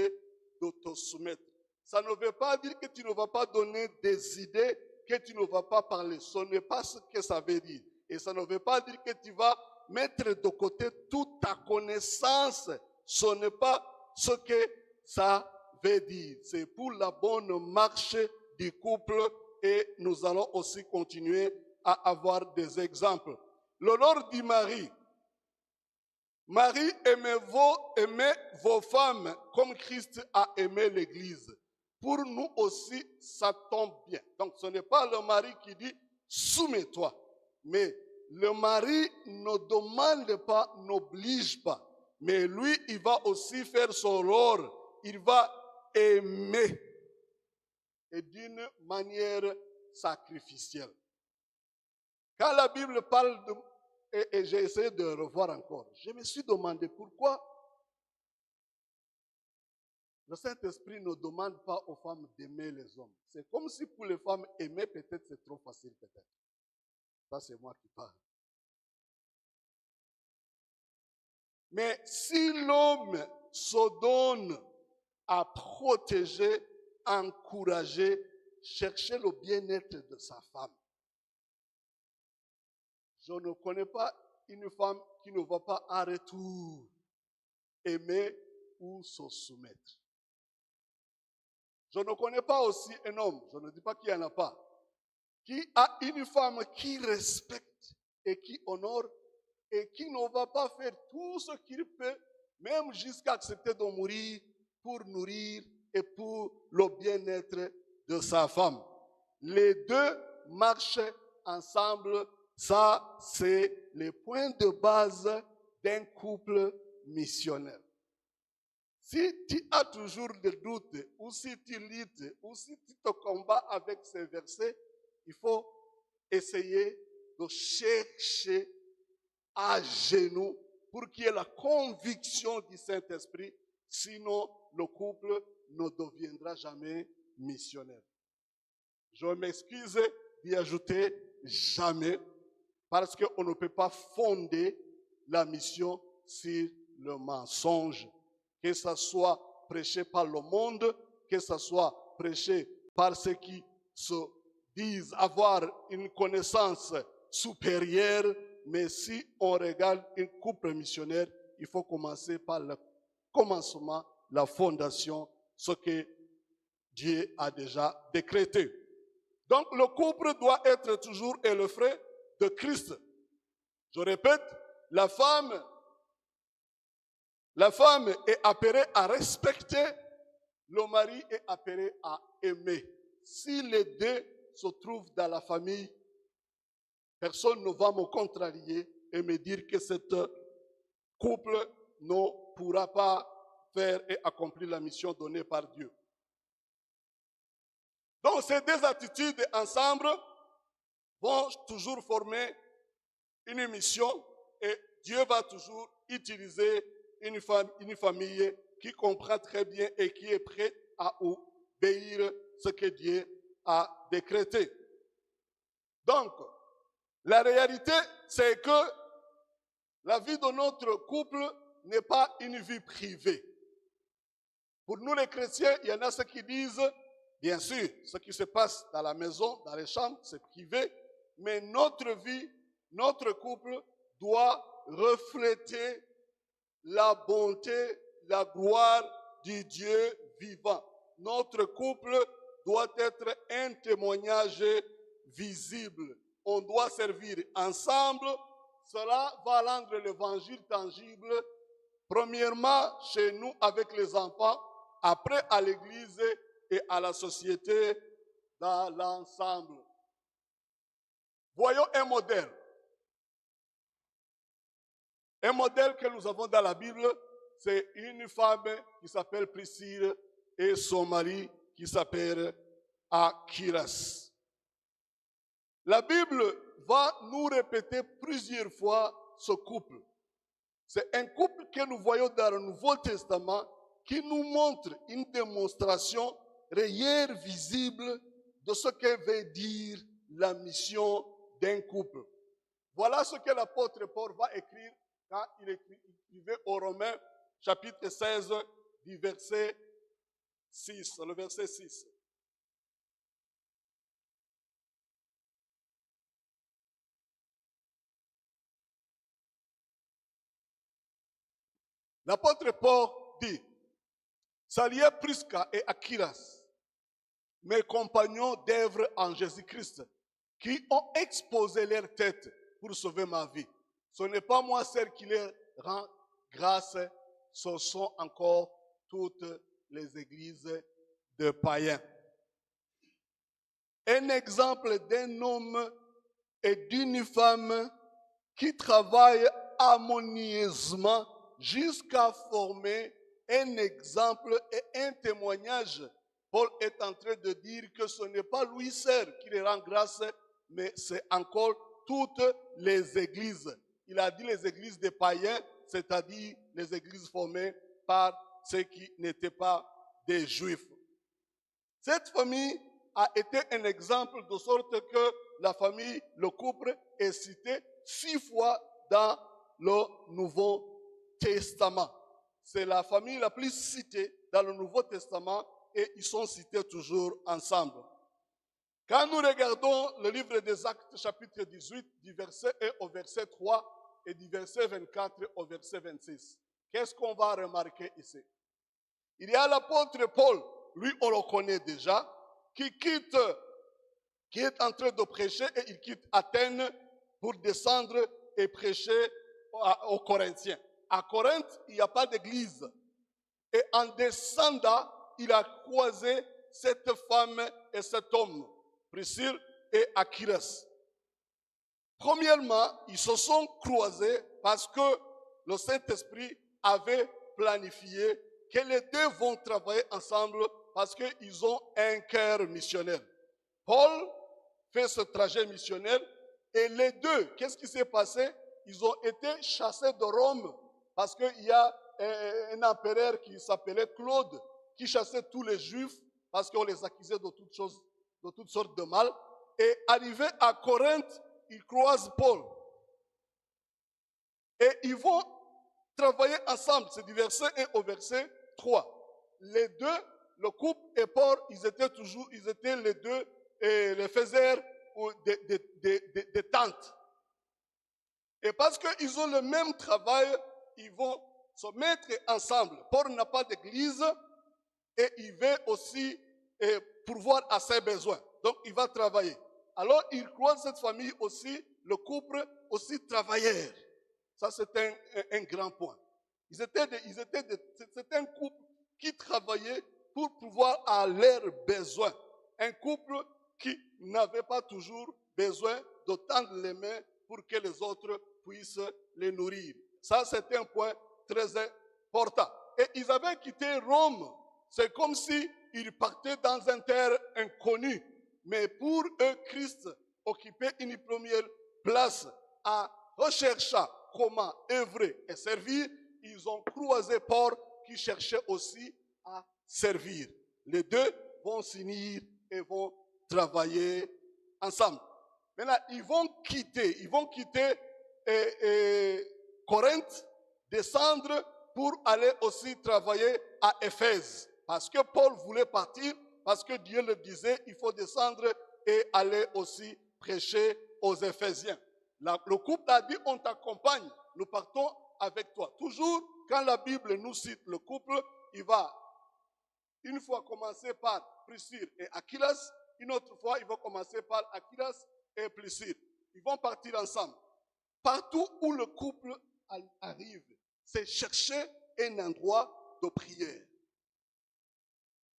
de te soumettre. Ça ne veut pas dire que tu ne vas pas donner des idées, que tu ne vas pas parler. Ce n'est pas ce que ça veut dire. Et ça ne veut pas dire que tu vas mettre de côté toute ta connaissance. Ce n'est pas ce que ça veut dire. C'est pour la bonne marche du couple et nous allons aussi continuer à avoir des exemples. Le Lord dit Marie, aimez vos femmes comme Christ a aimé l'Église. Pour nous aussi, ça tombe bien. Donc ce n'est pas le mari qui dit soumets-toi, mais le mari ne demande pas, n'oblige pas. Mais lui, il va aussi faire son rôle. Il va aimer. Et d'une manière sacrificielle. Quand la Bible parle de... Et j'ai essayé de revoir encore. Je me suis demandé pourquoi le Saint-Esprit ne demande pas aux femmes d'aimer les hommes. C'est comme si pour les femmes, aimer peut-être c'est trop facile peut-être. Ça c'est moi qui parle. Mais si l'homme se donne à protéger, encourager, chercher le bien-être de sa femme, je ne connais pas une femme qui ne va pas en retour aimer ou se soumettre. Je ne connais pas aussi un homme, je ne dis pas qu'il n'y en a pas, qui a une femme qui respecte et qui honore et qui ne va pas faire tout ce qu'il peut, même jusqu'à accepter de mourir pour nourrir et pour le bien-être de sa femme. Les deux marchent ensemble. Ça, c'est les points de base d'un couple missionnaire. Si tu as toujours des doutes, ou si tu luttes, ou si tu te combats avec ces versets, il faut essayer de chercher à genoux pour qu'il y ait la conviction du Saint-Esprit. Sinon, le couple ne deviendra jamais missionnaire. Je m'excuse d'y ajouter jamais, parce qu'on ne peut pas fonder la mission sur le mensonge. Que ça soit prêché par le monde, que ça soit prêché par ceux qui se disent avoir une connaissance supérieure. Mais si on regarde un couple missionnaire, il faut commencer par le commencement, la fondation, ce que Dieu a déjà décrété. Donc le couple doit être toujours œuvré de Christ. Je répète, la femme est appelée à respecter, le mari est appelé à aimer. Si les deux se trouvent dans la famille, personne ne va me contrarier et me dire que ce couple ne pourra pas faire et accomplir la mission donnée par Dieu. Donc ces deux attitudes ensemble vont toujours former une mission et Dieu va toujours utiliser une famille qui comprend très bien et qui est prête à obéir ce que Dieu a décrété. Donc, la réalité, c'est que la vie de notre couple n'est pas une vie privée. Pour nous les chrétiens, il y en a ceux qui disent, bien sûr, ce qui se passe dans la maison, dans les chambres, c'est privé, mais notre vie, notre couple doit refléter la bonté, la gloire du Dieu vivant. Notre couple doit être un témoignage visible. On doit servir ensemble. Cela va rendre l'évangile tangible. Premièrement, chez nous avec les enfants, après à l'église et à la société dans l'ensemble. Voyons un modèle. Un modèle que nous avons dans la Bible, c'est une femme qui s'appelle Priscille et son mari qui s'appelle Achilas. La Bible va nous répéter plusieurs fois ce couple. C'est un couple que nous voyons dans le Nouveau Testament qui nous montre une démonstration réelle, visible de ce que veut dire la mission d'un couple. Voilà ce que l'apôtre Paul va écrire quand il écrivait aux Romains, chapitre 16, du verset 6, le verset 6. L'apôtre Paul dit, saluez Prisca et Achilas, mes compagnons d'œuvre en Jésus-Christ, qui ont exposé leur tête pour sauver ma vie. Ce n'est pas moi seul qui leur rend grâce, ce sont encore toutes les églises de païens. Un exemple d'un homme et d'une femme qui travaillent harmonieusement jusqu'à former un exemple et un témoignage. Paul est en train de dire que ce n'est pas lui seul qui les rend grâce, mais c'est encore toutes les églises. Il a dit les églises des païens, c'est-à-dire les églises formées par ceux qui n'étaient pas des juifs. Cette famille a été un exemple de sorte que la famille, le couple est cité 6 fois dans le Nouveau Testament. C'est la famille la plus citée dans le Nouveau Testament et ils sont cités toujours ensemble. Quand nous regardons le livre des Actes, chapitre 18, du verset 1 au verset 3 et du verset 24 au verset 26, qu'est-ce qu'on va remarquer ici? Il y a l'apôtre Paul, lui on le connaît déjà, qui est en train de prêcher et il quitte Athènes pour descendre et prêcher aux Corinthiens. À Corinthe, il n'y a pas d'église. Et en descendant, il a croisé cette femme et cet homme, Priscille et Achilas. Premièrement, ils se sont croisés parce que le Saint-Esprit avait planifié que les deux vont travailler ensemble parce qu'ils ont un cœur missionnaire. Paul fait ce trajet missionnaire et les deux, qu'est-ce qui s'est passé? Ils ont été chassés de Rome parce qu'il y a un empereur qui s'appelait Claude qui chassait tous les Juifs parce qu'on les accusait de toutes sortes de mal. Et arrivé à Corinthe, ils croisent Paul. Et ils vont travailler ensemble. C'est du verset 1 au verset 3. Les deux, le couple et Paul, ils étaient les deux les faiseurs des tentes. Et parce qu'ils ont le même travail, ils vont se mettre ensemble. Paul n'a pas d'église et il veut aussi pourvoir à ses besoins. Donc, il va travailler. Alors, il croise cette famille aussi, le couple aussi travailleur. Ça, c'est un grand point. C'était un couple qui travaillait pour pouvoir à leurs besoins. Un couple qui n'avait pas toujours besoin de tendre les mains pour que les autres puissent les nourrir. Ça, c'est un point très important. Et ils avaient quitté Rome. C'est comme s'ils partaient dans un terre inconnue. Mais pour eux, Christ occupait une première place en recherchant comment œuvrer et servir. Ils ont croisé Paul qui cherchait aussi à servir. Les deux vont s'unir et vont travailler ensemble. Maintenant, ils vont quitter Corinthe, descendre pour aller aussi travailler à Éphèse. Parce que Paul voulait partir, parce que Dieu le disait, il faut descendre et aller aussi prêcher aux Éphésiens. Le couple a dit, on t'accompagne, nous partons avec toi. Toujours, quand la Bible nous cite le couple, il va une fois commencer par Priscille et Achilas, une autre fois, il va commencer par Achilas et Priscille. Ils vont partir ensemble. Partout où le couple arrive, c'est chercher un endroit de prière.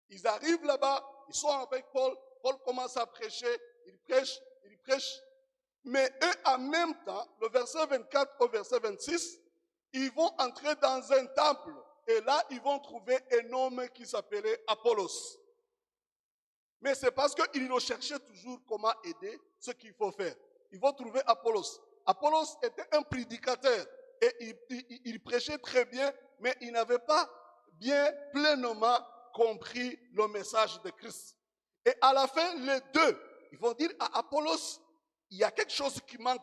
Ils arrivent là-bas, ils sont avec Paul. Paul commence à prêcher, il prêche. Mais eux, en même temps, le verset 24 au verset 26, Ils vont entrer dans un temple et là, ils vont trouver un homme qui s'appelait Apollos. Mais c'est parce qu'ils recherchaient toujours comment aider ce qu'il faut faire. Ils vont trouver Apollos. Apollos était un prédicateur et il prêchait très bien, mais il n'avait pas bien pleinement compris le message de Christ. Et à la fin, les deux, ils vont dire à Apollos, il y a quelque chose qui manque.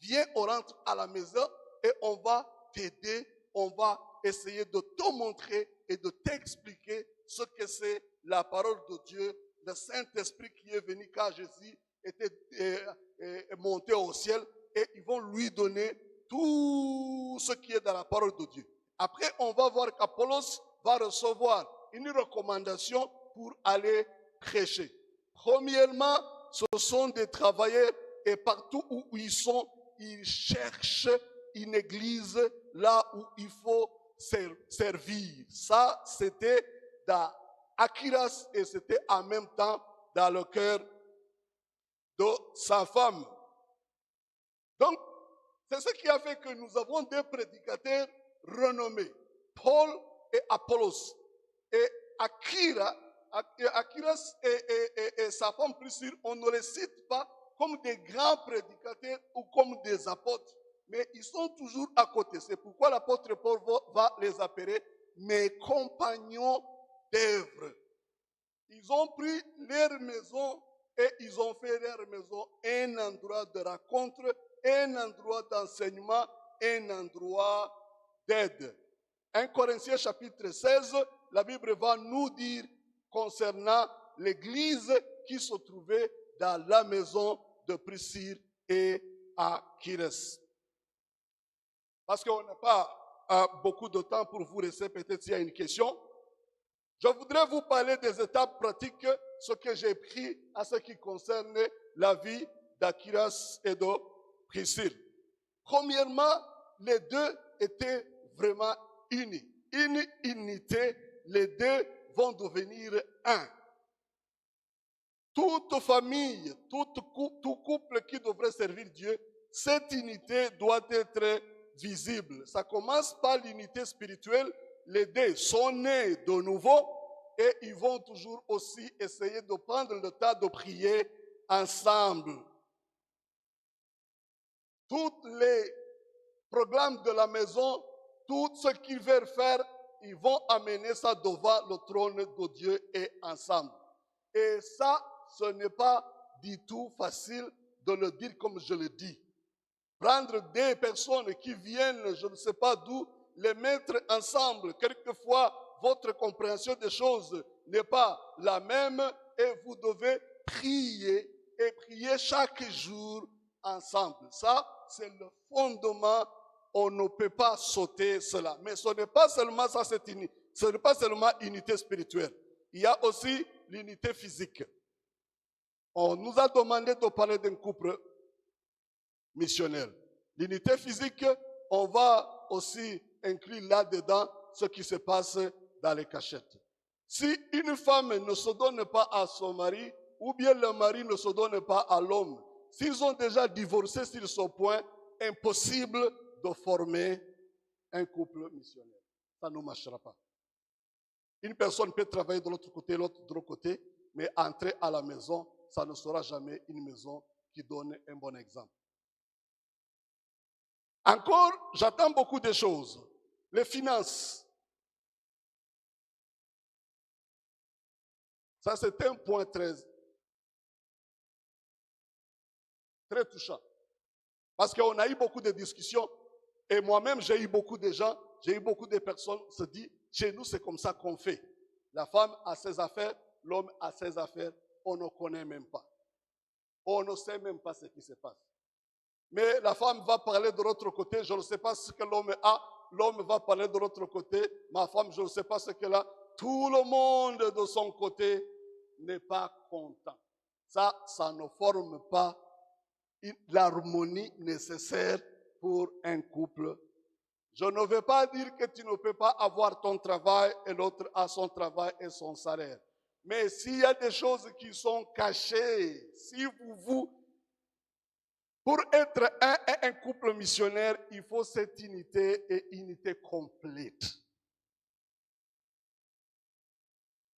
Viens, on rentre à la maison et on va t'aider, on va essayer de te montrer et de t'expliquer ce que c'est la parole de Dieu, le Saint-Esprit qui est venu quand Jésus était monté au ciel, et ils vont lui donner tout ce qui est dans la parole de Dieu. Après, on va voir qu'Apollos va recevoir une recommandation pour aller prêcher. Premièrement, ce sont des travailleurs et partout où ils sont, ils cherchent une église là où il faut servir. Ça, c'était dans Achilas et c'était en même temps dans le cœur de sa femme. Donc, c'est ce qui a fait que nous avons deux prédicateurs renommés, Paul et Apollos. Et Achilas et sa femme Priscille, on ne les cite pas comme des grands prédicateurs ou comme des apôtres, mais ils sont toujours à côté. C'est pourquoi l'apôtre Paul va les appeler mes compagnons d'œuvre. Ils ont pris leur maison et ils ont fait leur maison un endroit de rencontre, un endroit d'enseignement, un endroit d'aide. 1 Corinthiens chapitre 16, la Bible va nous dire concernant l'église qui se trouvait dans la maison de Priscille et Achilas. Parce qu'on n'a pas beaucoup de temps pour vous laisser, peut-être s'il y a une question. Je voudrais vous parler des étapes pratiques, ce que j'ai pris à ce qui concerne la vie d'Achilas et de Priscille. Premièrement, les deux étaient vraiment unis. Une unité, les deux vont devenir un. Toute famille, tout couple qui devrait servir Dieu, cette unité doit être visible. Ça commence par l'unité spirituelle. Les deux sont nés de nouveau et ils vont toujours aussi essayer de prendre le temps de prier ensemble. Tous les programmes de la maison, tout ce qu'ils veulent faire, ils vont amener ça devant le trône de Dieu et ensemble. Et ça, ce n'est pas du tout facile de le dire comme je le dis. Prendre des personnes qui viennent, je ne sais pas d'où, les mettre ensemble. Quelquefois, votre compréhension des choses n'est pas la même et vous devez prier et prier chaque jour ensemble. Ça, c'est le fondement. On ne peut pas sauter cela. Mais ce n'est pas seulement ça, ce n'est pas seulement unité spirituelle. Il y a aussi l'unité physique. On nous a demandé de parler d'un couple missionnaire. L'unité physique, on va aussi inclure là-dedans ce qui se passe dans les cachettes. Si une femme ne se donne pas à son mari, ou bien le mari ne se donne pas à l'homme, s'ils ont déjà divorcé sur ce point, impossible de former un couple missionnaire. Ça ne marchera pas. Une personne peut travailler de l'autre côté, l'autre de l'autre côté, mais entrer à la maison, ça ne sera jamais une maison qui donne un bon exemple. Encore, j'attends beaucoup de choses. Les finances. Ça, c'est un point très touchant. Parce qu'on a eu beaucoup de discussions. Et moi-même, j'ai eu beaucoup de gens, j'ai eu beaucoup de personnes se disent, chez nous, c'est comme ça qu'on fait. La femme a ses affaires, l'homme a ses affaires, on ne connaît même pas. On ne sait même pas ce qui se passe. Mais la femme va parler de l'autre côté, je ne sais pas ce que l'homme a, l'homme va parler de l'autre côté, ma femme, je ne sais pas ce qu'elle a. Tout le monde de son côté n'est pas content. Ça ne forme pas l'harmonie nécessaire pour un couple. Je ne veux pas dire que tu ne peux pas avoir ton travail et l'autre a son travail et son salaire. Mais s'il y a des choses qui sont cachées, si vous Pour être un couple missionnaire, il faut cette unité et unité complète.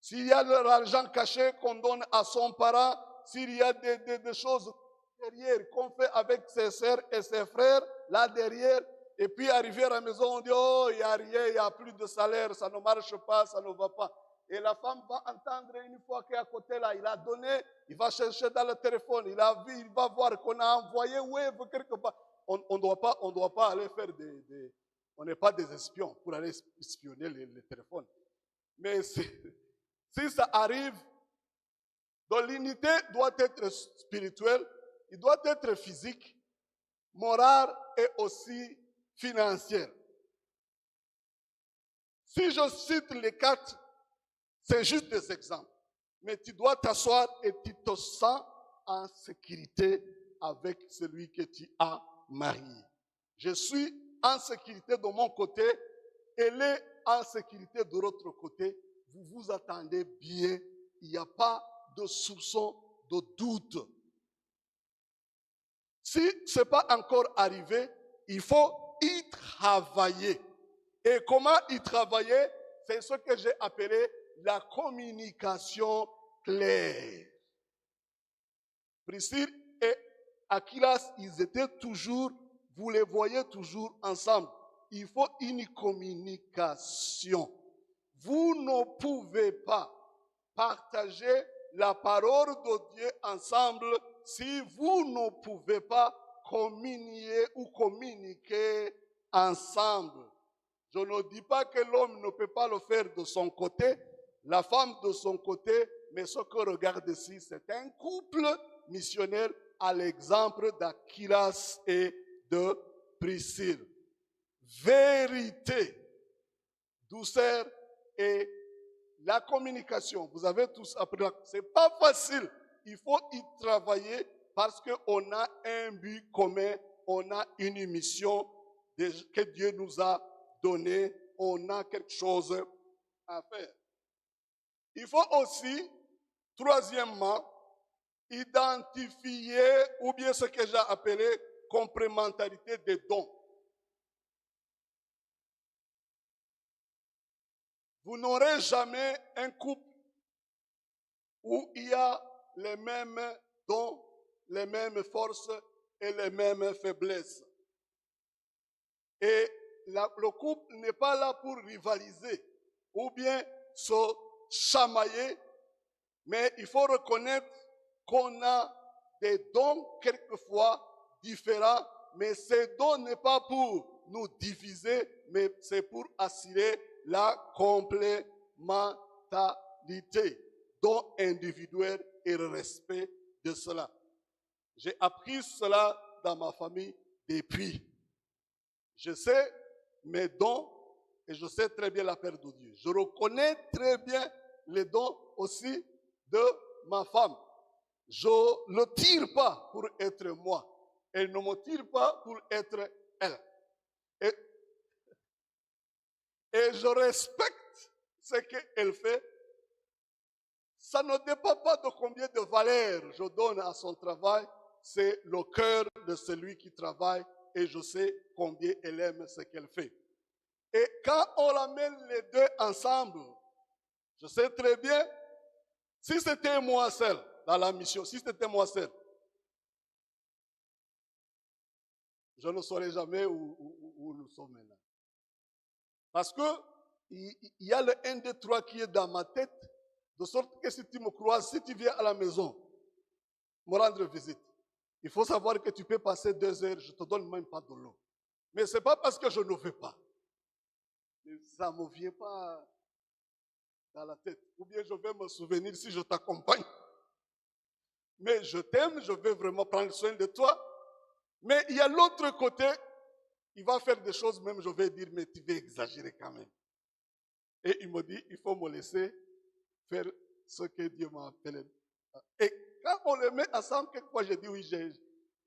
S'il y a de l'argent caché qu'on donne à son parent, s'il y a des choses derrière qu'on fait avec ses sœurs et ses frères, là derrière, et puis arriver à la maison, on dit, oh, il n'y a rien, il n'y a plus de salaire, ça ne marche pas, ça ne va pas. Et la femme va entendre une fois qu'à côté là, il a donné, il va chercher dans le téléphone, il a vu, il va voir qu'on a envoyé Wave quelque part. On ne doit pas aller faire on n'est pas des espions pour aller espionner les téléphones. Mais si ça arrive, donc l'unité doit être spirituelle, il doit être physique, morale et aussi financière. Si je cite les 4, c'est juste des exemples. Mais tu dois t'asseoir et tu te sens en sécurité avec celui que tu as marié. Je suis en sécurité de mon côté, elle est en sécurité de l'autre côté. Vous vous attendez bien, il n'y a pas de soupçon, de doute. Si ce n'est pas encore arrivé, il faut y travailler. Et comment y travailler? C'est ce que j'ai appelé la communication claire. Priscille et Aquilas, ils étaient toujours, vous les voyez toujours ensemble. Il faut une communication. Vous ne pouvez pas partager la parole de Dieu ensemble si vous ne pouvez pas communier ou communiquer ensemble. Je ne dis pas que l'homme ne peut pas le faire de son côté, la femme de son côté, mais ce que regarde ici, c'est un couple missionnaire à l'exemple d'Aquilas et de Priscille. Vérité, douceur et la communication. Vous avez tous appris. Ce n'est pas facile. Il faut y travailler parce qu'on a un but commun, on a une mission que Dieu nous a donnée, on a quelque chose à faire. Il faut aussi, troisièmement, identifier ou bien ce que j'ai appelé complémentarité des dons. Vous n'aurez jamais un couple où il y a les mêmes dons, les mêmes forces et les mêmes faiblesses. Et le couple n'est pas là pour rivaliser ou bien se chamailler, mais il faut reconnaître qu'on a des dons quelquefois différents, mais ces dons n'est pas pour nous diviser, mais c'est pour assurer la complémentarité, dons individuels et le respect de cela. J'ai appris cela dans ma famille depuis. Je sais mes dons et je sais très bien la paix de Dieu. Je reconnais très bien les dons aussi de ma femme. Je ne tire pas pour être moi. Elle ne me tire pas pour être elle. Et je respecte ce qu'elle fait. Ça ne dépend pas de combien de valeur je donne à son travail. C'est le cœur de celui qui travaille et je sais combien elle aime ce qu'elle fait. Et quand on ramène les deux ensemble, je sais très bien, si c'était moi seul dans la mission, si c'était moi seul, je ne saurais jamais où nous sommes maintenant. Parce que il y a le 1, 2, 3 qui est dans ma tête, de sorte que si tu me croises, si tu viens à la maison, me rendre visite, il faut savoir que tu peux passer 2 heures, je ne te donne même pas de l'eau. Mais ce n'est pas parce que je ne veux pas. Ça ne me vient pas dans la tête. Ou bien je vais me souvenir si je t'accompagne. Mais je t'aime, je veux vraiment prendre soin de toi. Mais il y a l'autre côté, il va faire des choses, même je vais dire, mais tu vas exagérer quand même. Et il me dit, il faut me laisser faire ce que Dieu m'a appelé. Et quand on les met ensemble, quelquefois je dis,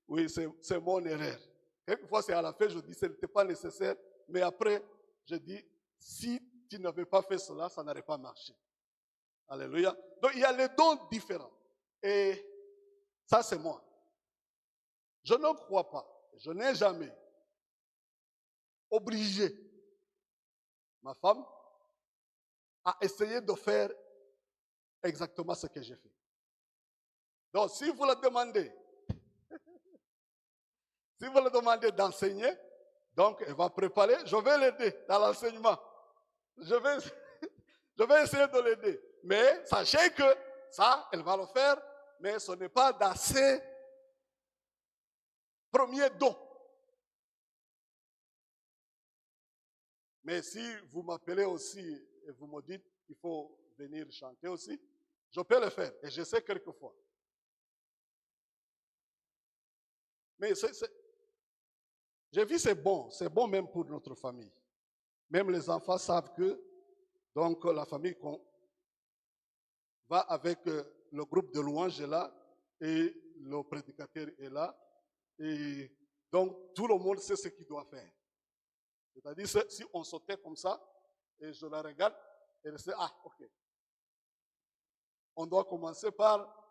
oui, c'est mon erreur. Quelquefois c'est à la fin, je dis, ce n'était pas nécessaire. Mais après, je dis, si tu n'avais pas fait cela, ça n'aurait pas marché. Alléluia. Donc il y a les dons différents. Et ça, c'est moi. Je ne crois pas, je n'ai jamais obligé ma femme à essayer de faire exactement ce que j'ai fait. Donc, si vous le demandez, d'enseigner, donc elle va préparer, je vais l'aider dans l'enseignement. Je vais essayer de l'aider. Mais sachez que ça, elle va le faire, mais ce n'est pas dans ses premiers dons. Mais si vous m'appelez aussi et vous me dites qu'il faut venir chanter aussi, je peux le faire et je sais quelquefois. Mais j'ai vu c'est bon même pour notre famille. Même les enfants savent que donc la famille qu'on va avec le groupe de louanges est là et le prédicateur est là et donc tout le monde sait ce qu'il doit faire. C'est-à-dire si on sautait comme ça et je la regarde et je sais ok. On doit commencer par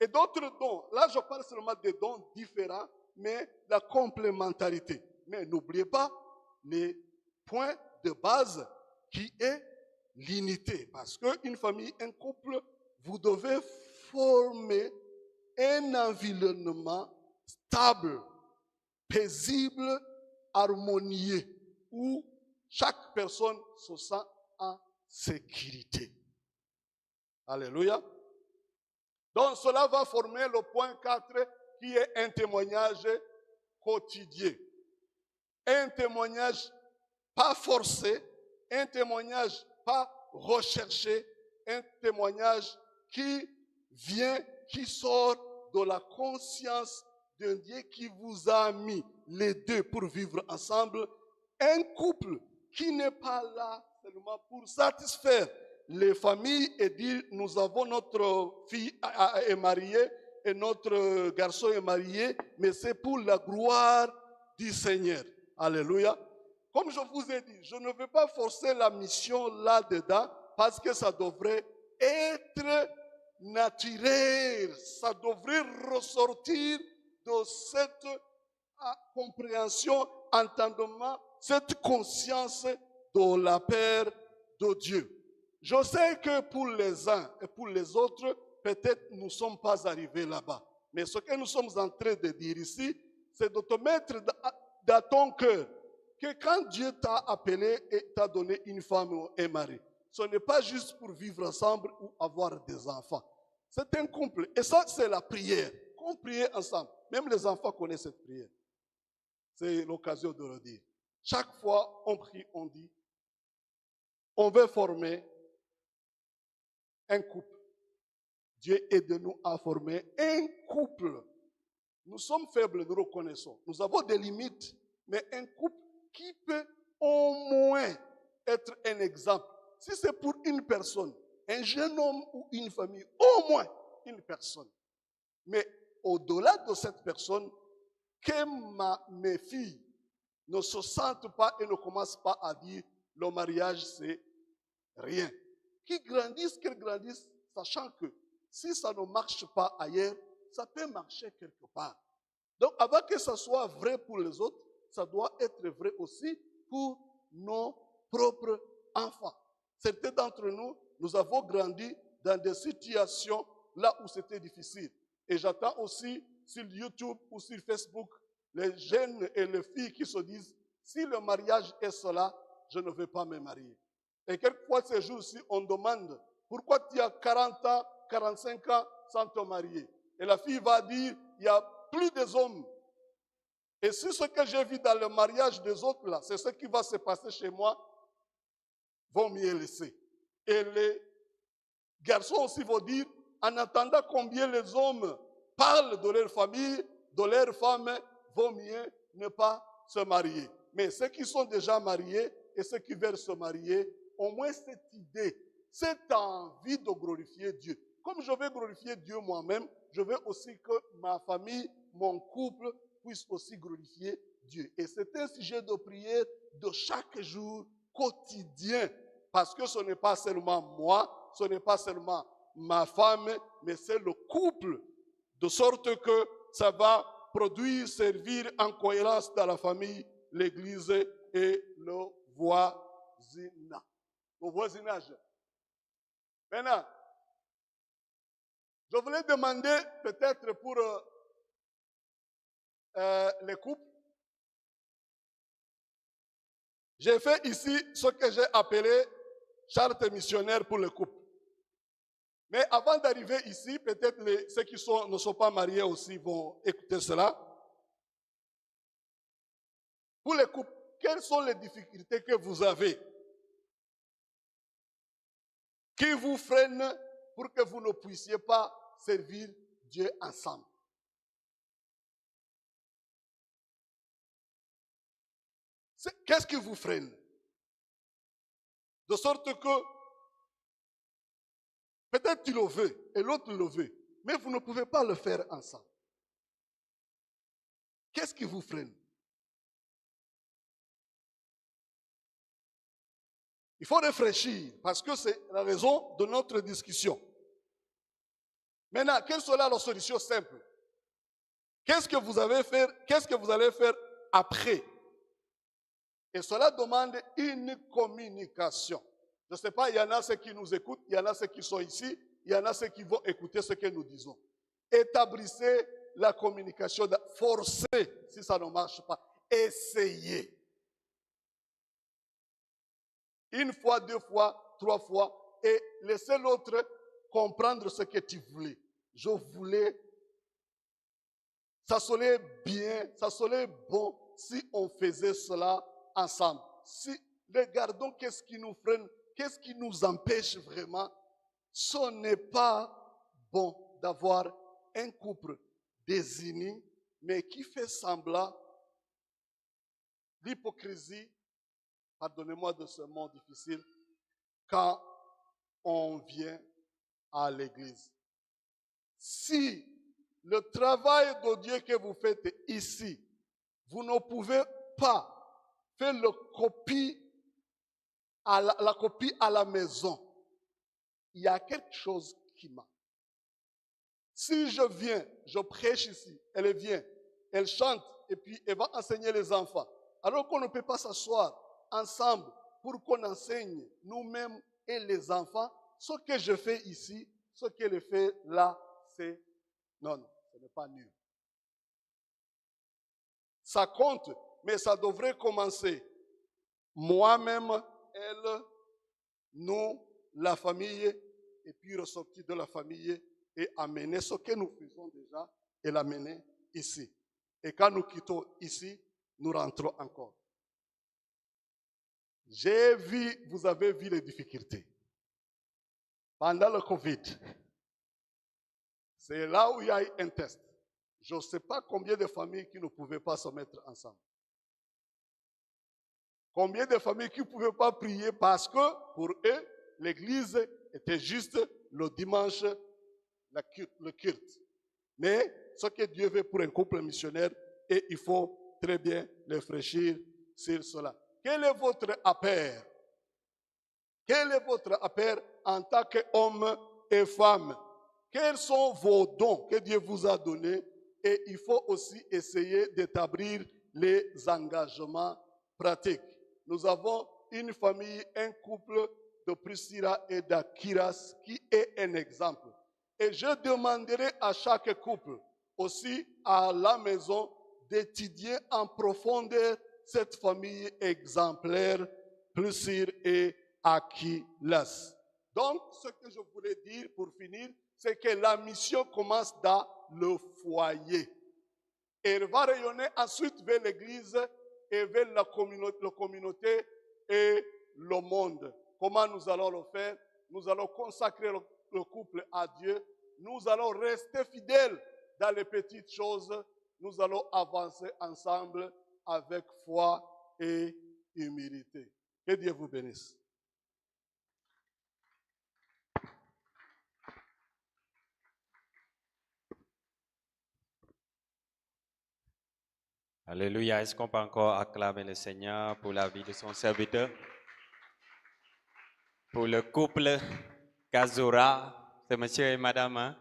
et d'autres dons. Là, je parle seulement des dons différents, mais la complémentarité. Mais n'oubliez pas les points de base qui est l'unité. Parce qu'une famille, un couple, vous devez former un environnement stable, paisible, harmonieux, où chaque personne se sent en sécurité. Alléluia. Donc cela va former le point 4 qui est un témoignage quotidien. Un témoignage pas forcé, un témoignage pas recherché, un témoignage qui vient, qui sort de la conscience d'un Dieu qui vous a mis les deux pour vivre ensemble. Un couple qui n'est pas là seulement pour satisfaire les familles et dire nous avons notre fille est mariée et notre garçon est marié, mais c'est pour la gloire du Seigneur. Alléluia. Comme je vous ai dit, je ne veux pas forcer la mission là-dedans parce que ça devrait être naturel. Ça devrait ressortir de cette compréhension, entendement, cette conscience de la paix de Dieu. Je sais que pour les uns et pour les autres, peut-être nous ne sommes pas arrivés là-bas. Mais ce que nous sommes en train de dire ici, c'est de te mettre dans ton cœur que quand Dieu t'a appelé et t'a donné une femme ou un mari, ce n'est pas juste pour vivre ensemble ou avoir des enfants. C'est un couple. Et ça, c'est la prière. Qu'on prie ensemble. Même les enfants connaissent cette prière. C'est l'occasion de le dire. Chaque fois, on prie, on dit, on veut former un couple. Dieu aide-nous à former un couple. Nous sommes faibles, nous reconnaissons. Nous avons des limites, mais un couple qui peut au moins être un exemple. Si c'est pour une personne, un jeune homme ou une famille, au moins une personne. Mais au-delà de cette personne, que mes filles ne se sentent pas et ne commencent pas à dire le mariage c'est rien. Qu'elles grandissent, sachant que si ça ne marche pas ailleurs, ça peut marcher quelque part. Donc avant que ça soit vrai pour les autres, ça doit être vrai aussi pour nos propres enfants. Certains d'entre nous, nous avons grandi dans des situations là où c'était difficile. Et j'attends aussi sur YouTube ou sur Facebook les jeunes et les filles qui se disent, si le mariage est cela, je ne vais pas me marier. Et quelquefois ces jours-ci, on demande, pourquoi tu as 40 ans, 45 ans sans te marier? Et la fille va dire, il n'y a plus des hommes. Et si ce que j'ai vu dans le mariage des autres là, c'est ce qui va se passer chez moi, vont mieux laisser. Et les garçons aussi vont dire, en attendant combien les hommes parlent de leur famille, de leur femme, vaut mieux ne pas se marier. Mais ceux qui sont déjà mariés et ceux qui veulent se marier, au moins cette idée, cette envie de glorifier Dieu. Comme je veux glorifier Dieu moi-même, je veux aussi que ma famille, mon couple, puisse aussi glorifier Dieu. Et c'est un sujet de prière de chaque jour, quotidien. Parce que ce n'est pas seulement moi, ce n'est pas seulement ma femme, mais c'est le couple de sorte que ça va produire, servir en cohérence dans la famille, l'église et le voisinage. Maintenant, je voulais demander peut-être pour les couples. J'ai fait ici ce que j'ai appelé charte missionnaire pour les couples. Mais avant d'arriver ici, peut-être ceux qui ne sont pas mariés aussi vont écouter cela. Pour les couples, quelles sont les difficultés que vous avez qui vous freinent pour que vous ne puissiez pas servir Dieu ensemble? Qu'est-ce qui vous freine? De sorte que peut-être tu le veux et l'autre le veut, mais vous ne pouvez pas le faire ensemble. Qu'est-ce qui vous freine? Il faut réfléchir parce que c'est la raison de notre discussion. Maintenant, quelle sera la solution simple? Qu'est-ce que vous allez faire après? Et cela demande une communication. Je ne sais pas, il y en a ceux qui nous écoutent, il y en a ceux qui sont ici, il y en a ceux qui vont écouter ce que nous disons. Établissez la communication, forcez si ça ne marche pas. Essayez. Une fois, 2 fois, 3 fois, et laissez l'autre comprendre ce que tu voulais. Je voulais, ça serait bien, ça serait bon si on faisait cela ensemble. Si, regardons qu'est-ce qui nous freine, qu'est-ce qui nous empêche vraiment. Ce n'est pas bon d'avoir un couple désunis, mais qui fait semblant l'hypocrisie, pardonnez-moi de ce mot difficile, quand on vient à l'église. Si le travail de Dieu que vous faites ici, vous ne pouvez pas faire la copie à la maison, il y a quelque chose qui manque. Si je viens, je prêche ici, elle vient, elle chante et puis elle va enseigner les enfants, alors qu'on ne peut pas s'asseoir ensemble pour qu'on enseigne nous-mêmes et les enfants, ce que je fais ici, ce qu'elle fait là, c'est non, ce n'est pas nul. Ça compte, mais ça devrait commencer. Moi-même, elle, nous, la famille, et puis ressortir de la famille et amener ce que nous faisons déjà et l'amener ici. Et quand nous quittons ici, nous rentrons encore. Vous avez vu les difficultés. Pendant le Covid, c'est là où il y a eu un test. Je ne sais pas combien de familles qui ne pouvaient pas se mettre ensemble. Combien de familles qui ne pouvaient pas prier parce que pour eux, l'église était juste le dimanche, le culte. Mais ce que Dieu veut pour un couple missionnaire, et il faut très bien réfléchir sur cela. Quel est votre appel? Quel est votre appel en tant qu'homme et femme? Quels sont vos dons que Dieu vous a donnés? Et il faut aussi essayer d'établir les engagements pratiques. Nous avons une famille, un couple de Priscilla et d'Akiras qui est un exemple. Et je demanderai à chaque couple, aussi à la maison, d'étudier en profondeur cette famille exemplaire, Priscilla et Aquilas. Donc, ce que je voulais dire pour finir, c'est que la mission commence dans le foyer. Et elle va rayonner ensuite vers l'église et vers la communauté et le monde. Comment nous allons le faire? Nous allons consacrer le couple à Dieu. Nous allons rester fidèles dans les petites choses. Nous allons avancer ensemble avec foi et humilité. Que Dieu vous bénisse. Alléluia. Est-ce qu'on peut encore acclamer le Seigneur pour la vie de son serviteur? Pour le couple Kazura, c'est monsieur et madame, hein?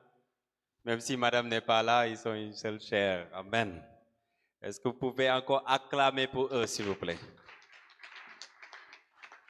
Même si madame n'est pas là, ils sont une seule chair. Amen. Est-ce que vous pouvez encore acclamer pour eux, s'il vous plaît?